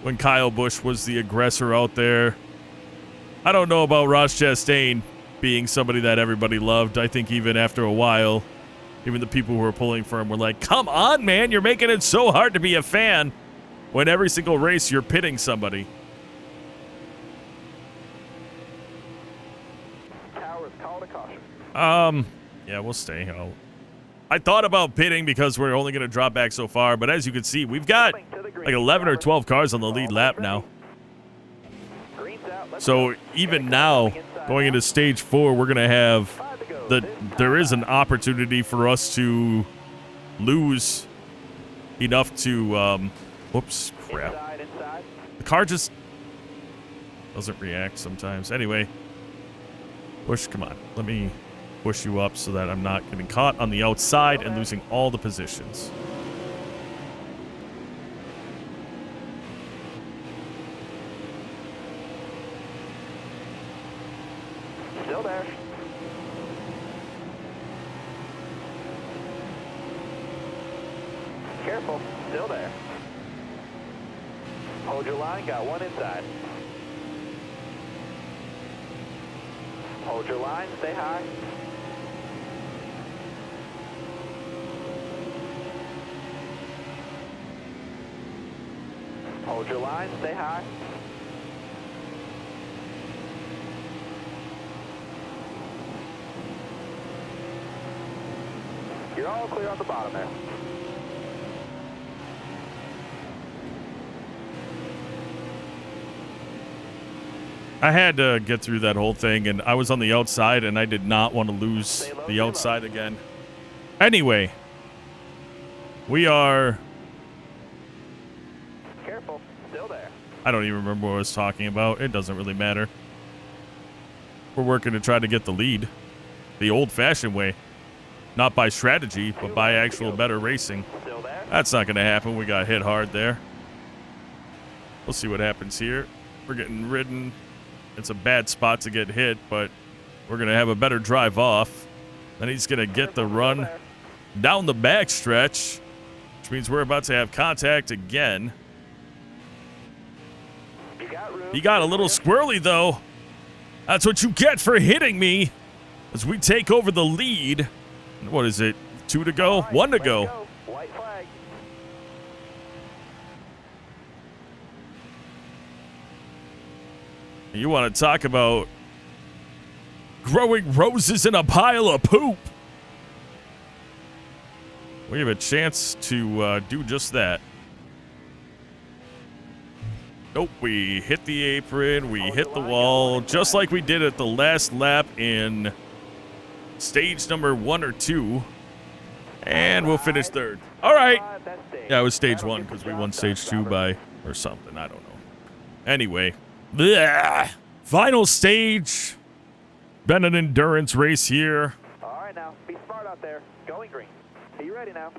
when Kyle Busch was the aggressor out there. I don't know about Ross Chastain being somebody that everybody loved. I think even after a while, even the people who were pulling for him were like, come on, man, you're making it so hard to be a fan when every single race you're pitting somebody. Towers, call to caution. Yeah, we'll stay. I thought about pitting because we're only going to drop back so far, but as you can see, we've got like 11 or 12 cars on the lead lap now. Green's out. Let's So go. even now, going into stage 4, we're going to have 5 to go. there is an opportunity for us to lose enough to, whoops, crap. Inside. The car just doesn't react sometimes. Anyway, Bush, come on. Let me push you up so that I'm not getting caught on the outside and losing all the positions. Careful, still there. Hold your line, got one inside. Hold your line, stay high. Hold your line, stay high. You're all clear on the bottom there. I had to get through that whole thing, and I was on the outside, and I did not want to lose the outside again. Anyway, we are... Careful, still there. I don't even remember what I was talking about. It doesn't really matter. We're working to try to get the lead. The old-fashioned way. Not by strategy, but by actual better racing. Still there. That's not going to happen. We got hit hard there. We'll see what happens here. We're getting ridden. It's a bad spot to get hit, but we're going to have a better drive off. Then he's going to get the run down the backstretch, which means we're about to have contact again. He got a little squirrely, though. That's what you get for hitting me as we take over the lead. What is it? 2 to go? 1 to go. White flag. You want to talk about growing roses in a pile of poop? We have a chance to do just that. Nope, we hit the apron, we hit the wall, just like we did at the last lap in stage number 1 or 2. And we'll finish third. All right. Yeah, it was stage 1 because we won stage 2 by, or something, I don't know. Anyway. Bleh. Final stage. Been an endurance race here. All right, now, be smart out there. Going green. Are you ready now?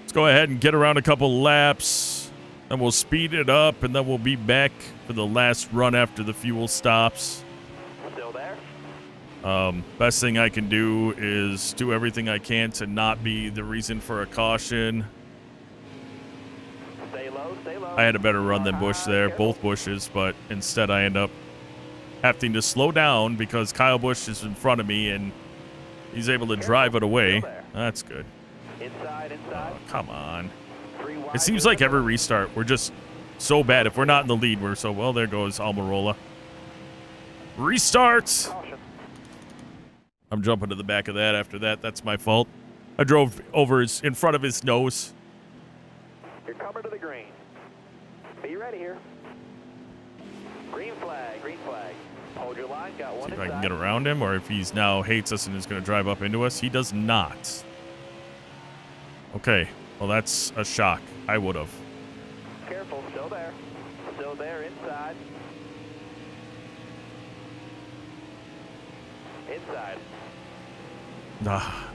Let's go ahead and get around a couple laps. Then we'll speed it up, and then we'll be back for the last run after the fuel stops. Still there? Best thing I can do is do everything I can to not be the reason for a caution. Stay low, stay low. I had a better run than Bush there, both Bushes, but instead I end up having to slow down because Kyle Busch is in front of me and he's able to drive it away. That's good. Inside. Oh, come on. It seems like every restart, we're just so bad. If we're not in the lead, we're so, well, there goes Almirola. Restart. Caution. I'm jumping to the back of that after that. That's my fault. I drove over in front of his nose. You're coming to the green. Be ready here. Green flag, green flag. Hold your line, got one See if I inside. can get around him, or if he's now hates us and is going to drive up into us. He does not. Okay, well, that's a shock. I would have. Careful, still there. Still there, inside. Inside.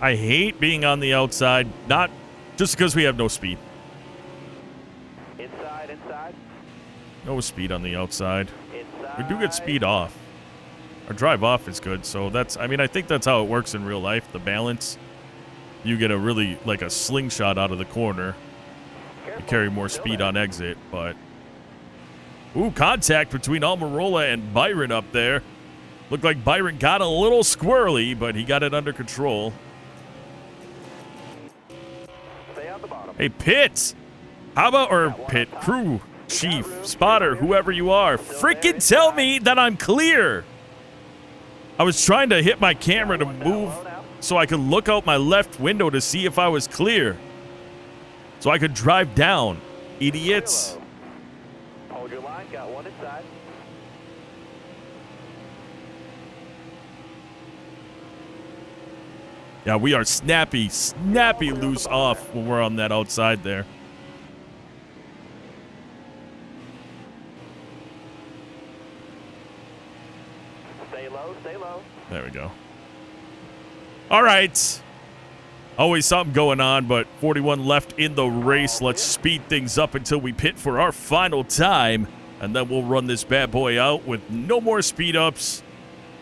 I hate being on the outside, not just because we have no speed. Inside. No speed on the outside. Inside. We do get speed off. Our drive off is good, so that's, I mean, I think that's how it works in real life, the balance. You get a really, like a slingshot out of the corner. You carry more speed on exit, but... Ooh, contact between Almirola and Byron up there. Looked like Byron got a little squirrely, but he got it under control. Stay on the bottom. Hey, Pitt! How about, or Pitt, crew, chief, spotter, whoever you are, freaking tell me that I'm clear! I was trying to hit my camera to move so I could look out my left window to see if I was clear. So I could drive down. Idiots. Hold your line, got one inside. Yeah, we are snappy loose off when we're on that outside there. Stay low. There we go. All right. Always something going on, but 41 left in the race. Let's speed things up until we pit for our final time, and then we'll run this bad boy out with no more speed ups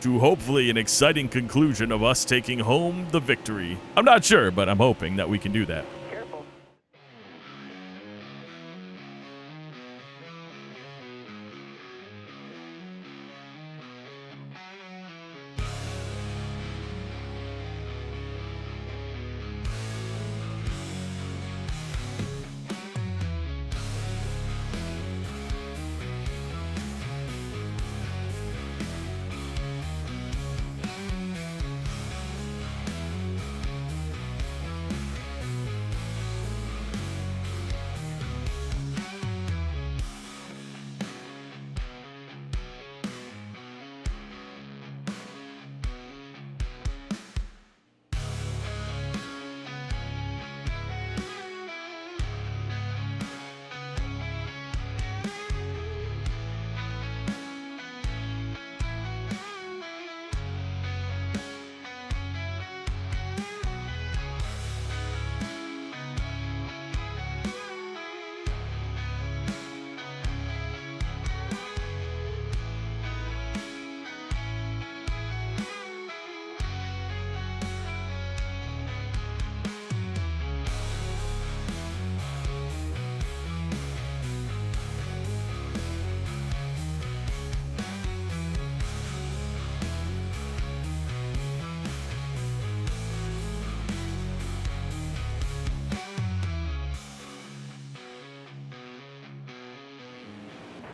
to hopefully an exciting conclusion of us taking home the victory. I'm not sure, but I'm hoping that we can do that. Careful.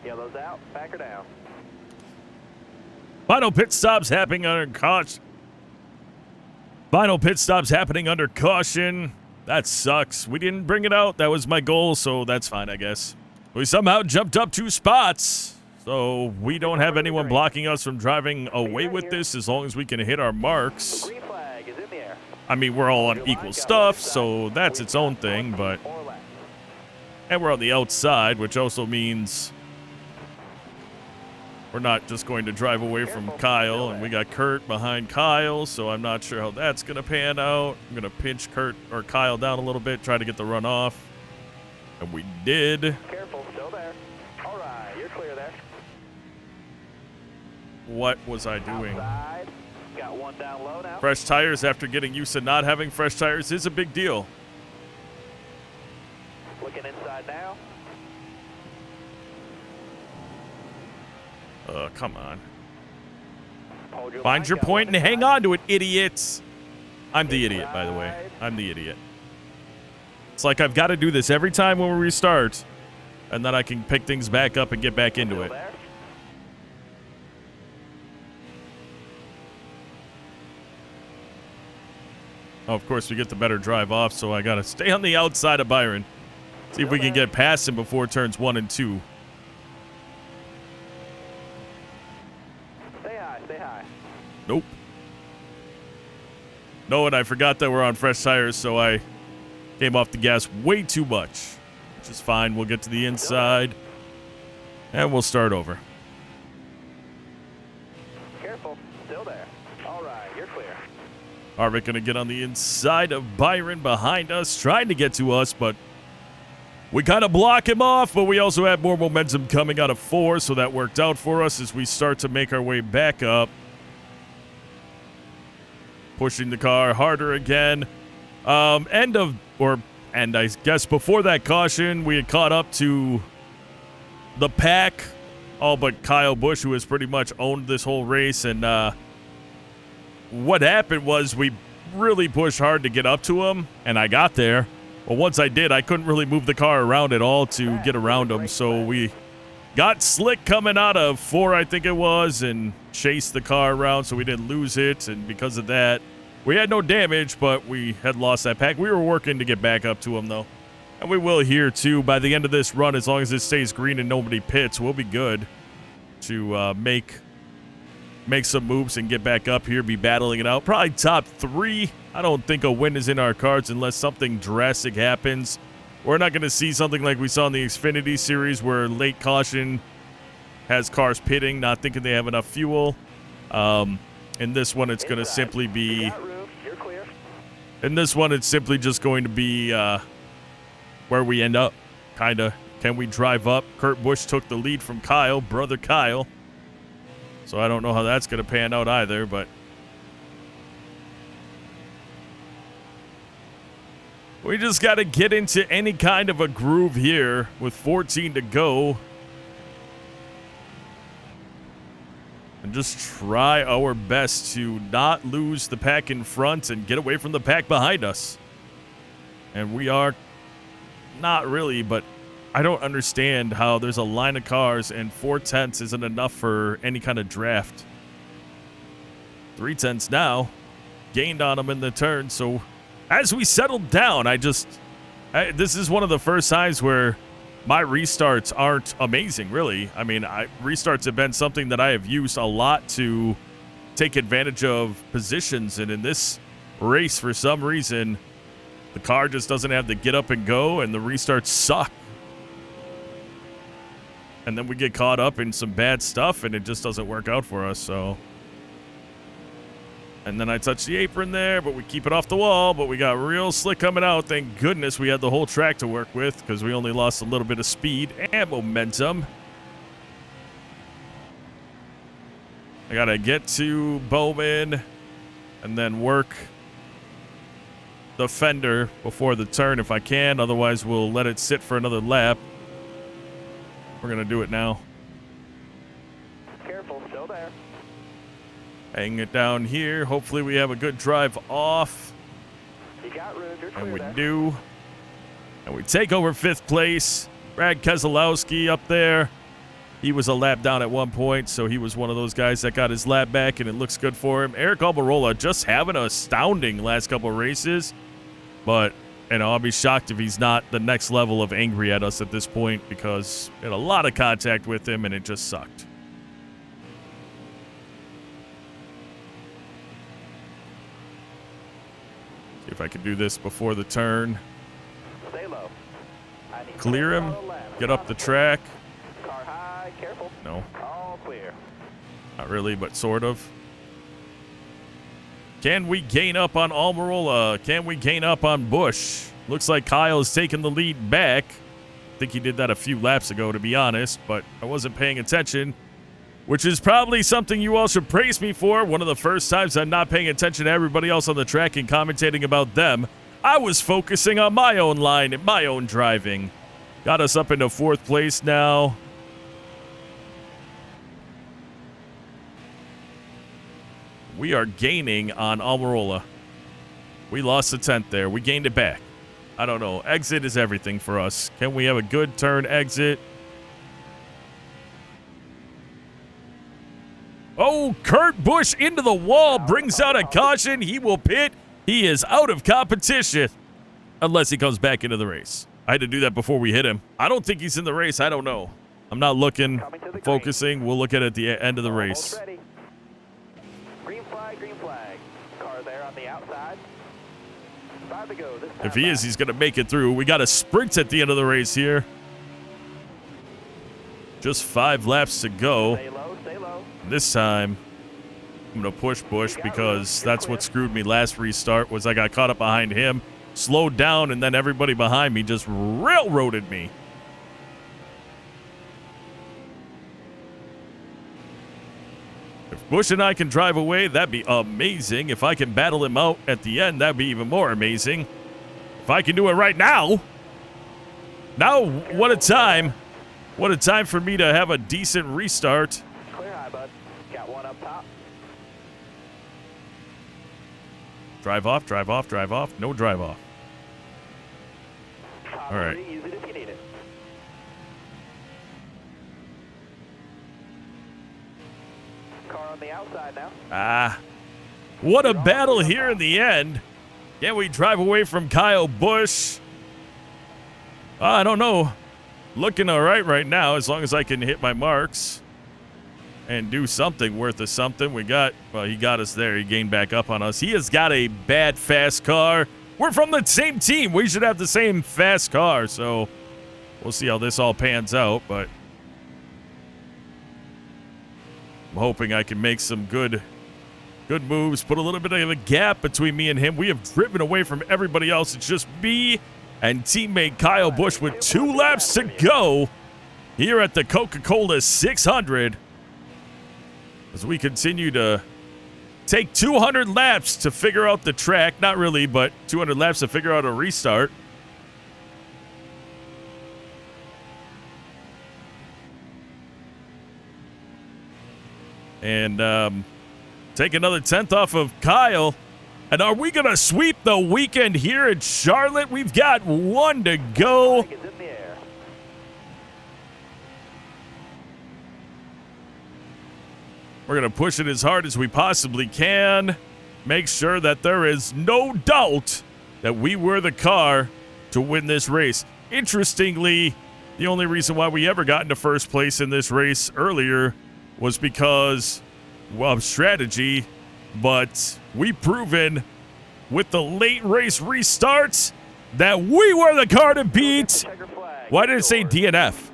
Yellow's out. Back her down. Final pit stops happening under caution. Final pit stops happening under caution. That sucks. We didn't bring it out. That was my goal, so that's fine, I guess. We somehow jumped up 2 spots. So we don't have anyone blocking us from driving away with this as long as we can hit our marks. Green flag is in the air. I mean, we're all on equal stuff, so that's its own thing, but... And we're on the outside, which also means we're not just going to drive away from Kyle, and we got Kurt behind Kyle, so I'm not sure how that's going to pan out. I'm going to pinch Kurt or Kyle down a little bit, try to get the run off. And we did. Careful, still there. All right, you're clear there. What was I doing? Outside. Got one down low now. Fresh tires after getting used to not having fresh tires is a big deal. Looking inside now. Come on. Hold Find line, your got point one and hang inside. on to it, idiots. I'm the idiot, by the way. I'm the idiot. It's like I've got to do this every time when we restart, and then I can pick things back up and get back into Still it. there. Oh, of course, we get the better drive off, so I got to stay on the outside of Byron. See if we can get past him before turns 1 and 2. Stay high, stay high. Nope. No, and I forgot that we're on fresh tires, so I came off the gas way too much, which is fine. We'll get to the inside, and we'll start over. Careful, still there. All right, you're clear. Harvick going to get on the inside of Byron behind us, trying to get to us, but we kind of block him off, but we also had more momentum coming out of 4, so that worked out for us as we start to make our way back up. Pushing the car harder again. And I guess before that caution, we had caught up to the pack, all but Kyle Busch, who has pretty much owned this whole race. And what happened was we really pushed hard to get up to him, and I got there. But once I did, I couldn't really move the car around at all to get around him. So we got slick coming out of 4, I think it was, and chased the car around so we didn't lose it. And because of that, we had no damage, but we had lost that pack. We were working to get back up to him, though. And we will here, too. By the end of this run, as long as it stays green and nobody pits, we'll be good to make some moves and get back up here, be battling it out. Probably top 3. I don't think a win is in our cards unless something drastic happens. We're not going to see something like we saw in the Xfinity Series where late caution has cars pitting, not thinking they have enough fuel. In this one, it's going to simply be... You're clear. In this one, it's simply just going to be where we end up, kind of. Can we drive up? Kurt Busch took the lead from Kyle, brother Kyle. So I don't know how that's going to pan out either, but... We just got to get into any kind of a groove here with 14 to go. And just try our best to not lose the pack in front and get away from the pack behind us. And we are not really, but I don't understand how there's a line of cars and 4/10 isn't enough for any kind of draft. 3/10 now. Gained on them in the turn, so... As we settled down, this is one of the first times where my restarts aren't amazing, really. I mean, restarts have been something that I have used a lot to take advantage of positions, and in this race, for some reason, the car just doesn't have the get up and go, and the restarts suck. And then we get caught up in some bad stuff, and it just doesn't work out for us, so... And then I touch the apron there, but we keep it off the wall. But we got real slick coming out. Thank goodness we had the whole track to work with because we only lost a little bit of speed and momentum. I got to get to Bowman and then work the fender before the turn if I can. Otherwise, we'll let it sit for another lap. We're going to do it now. Careful, still there. Hang it down here. Hopefully we have a good drive off. You got room, you're clear And we there. do. And we take over 5th place. Brad Keselowski up there. He was a lap down at one point, so he was one of those guys that got his lap back, and it looks good for him. Eric Almirola just having an astounding last couple of races, but I'll be shocked if he's not the next level of angry at us at this point, because we had a lot of contact with him, and it just sucked. See if I can do this before the turn. Stay low. Clear him, get up the track. Car high, careful. No. All clear. Not really, but sort of. Can we gain up on Almirola? Can we gain up on Busch? Looks like Kyle is taking the lead back. I think he did that a few laps ago, to be honest, but I wasn't paying attention, which is probably something you all should praise me for. One of the first times I'm not paying attention to everybody else on the track and commentating about them. I was focusing on my own line and my own driving. Got us up into 4th place now. We are gaining on Almirola. We lost a 10th there. We gained it back. I don't know. Exit is everything for us. Can we have a good turn exit? Oh, Kurt Busch into the wall. Brings out a caution. He will pit. He is out of competition. Unless he comes back into the race. I had to do that before we hit him. I don't think he's in the race. I don't know. I'm not looking, focusing. We'll look at it at the end of the race. Green flag, green flag. Car there on the outside. 5 to go. If he is, he's going to make it through. We got a sprint at the end of the race here. Just 5 laps to go. Stay low, stay low. This time, I'm going to push Busch because that's what screwed me last restart was I got caught up behind him, slowed down, and then everybody behind me just railroaded me. If Busch and I can drive away, that'd be amazing. If I can battle him out at the end, that'd be even more amazing. If I can do it right now. Now, what a time. What a time for me to have a decent restart. Clear high, bud. Got one up top. Drive off, drive off, drive off. No drive off. All right. Use it if you need it. Car on the outside now. What a battle here in the end. Can we drive away from Kyle Busch? I don't know. Looking all right now, as long as I can hit my marks and do something worth of something. He got us there. He gained back up on us. He has got a bad, fast car. We're from the same team. We should have the same fast car, so we'll see how this all pans out, but I'm hoping I can make some good moves, put a little bit of a gap between me and him. We have driven away from everybody else. It's just me and teammate Kyle Busch with 2 laps to go here at the Coca-Cola 600 as we continue to take 200 laps to figure out the track. Not really, but 200 laps to figure out a restart. And take another 10th off of Kyle. And are we going to sweep the weekend here in Charlotte? We've got 1 to go. We're going to push it as hard as we possibly can. Make sure that there is no doubt that we were the car to win this race. Interestingly, the only reason why we ever got into first place in this race earlier was because of strategy. But we've proven with the late race restarts that we were the car to beat. Why did it say DNF?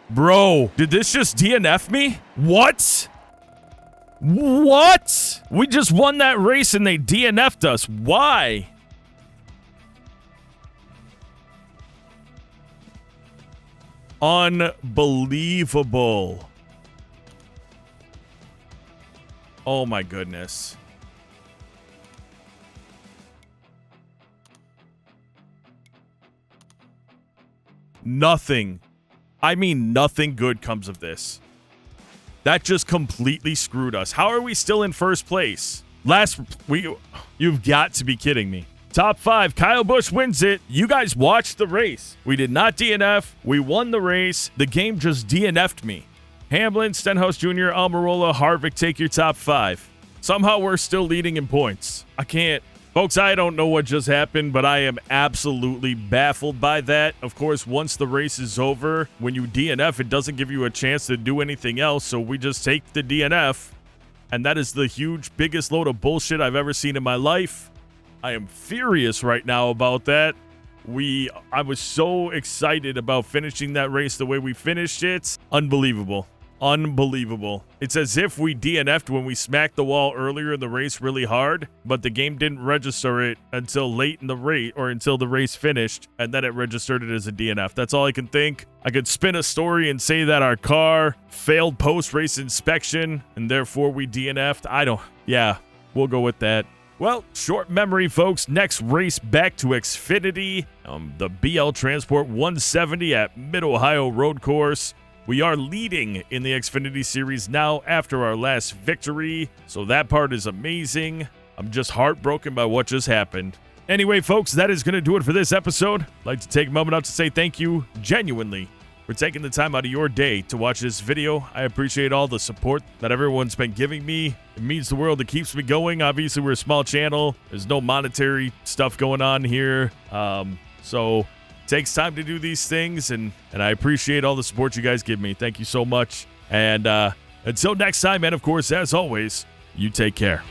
Bro, did this just DNF me? What? What? We just won that race and they DNF'd us. Why? Unbelievable. Oh my goodness. Nothing. I mean, nothing good comes of this. That just completely screwed us. How are we still in first place? You've got to be kidding me. Top 5, Kyle Busch wins it. You guys watched the race. We did not DNF. We won the race. The game just DNF'd me. Hamlin, Stenhouse Jr., Almirola, Harvick, take your top 5. Somehow we're still leading in points. I can't. Folks, I don't know what just happened, but I am absolutely baffled by that. Of course, once the race is over, when you DNF, it doesn't give you a chance to do anything else, so we just take the DNF. And that is the huge, biggest load of bullshit I've ever seen in my life. I am furious right now about that. I was so excited about finishing that race the way we finished it. Unbelievable. Unbelievable. It's as if we DNF'd when we smacked the wall earlier in the race really hard, but the game didn't register it until late in the race, or until the race finished, and then it registered it as a DNF. That's all I can think. I could spin a story and say that our car failed post-race inspection, and therefore we DNF'd. Yeah, we'll go with that. Well, short memory, folks. Next race back to Xfinity, the BL Transport 170 at Mid-Ohio Road Course. We are leading in the Xfinity Series now after our last victory, so that part is amazing. I'm just heartbroken by what just happened. Anyway, folks, that is going to do it for this episode. I'd like to take a moment out to say thank you, genuinely, for taking the time out of your day to watch this video. I appreciate all the support that everyone's been giving me. It means the world. It keeps me going. Obviously, we're a small channel. There's no monetary stuff going on here. So takes time to do these things, and I appreciate all the support you guys give me. Thank you so much. And until next time, and of course, as always, you take care.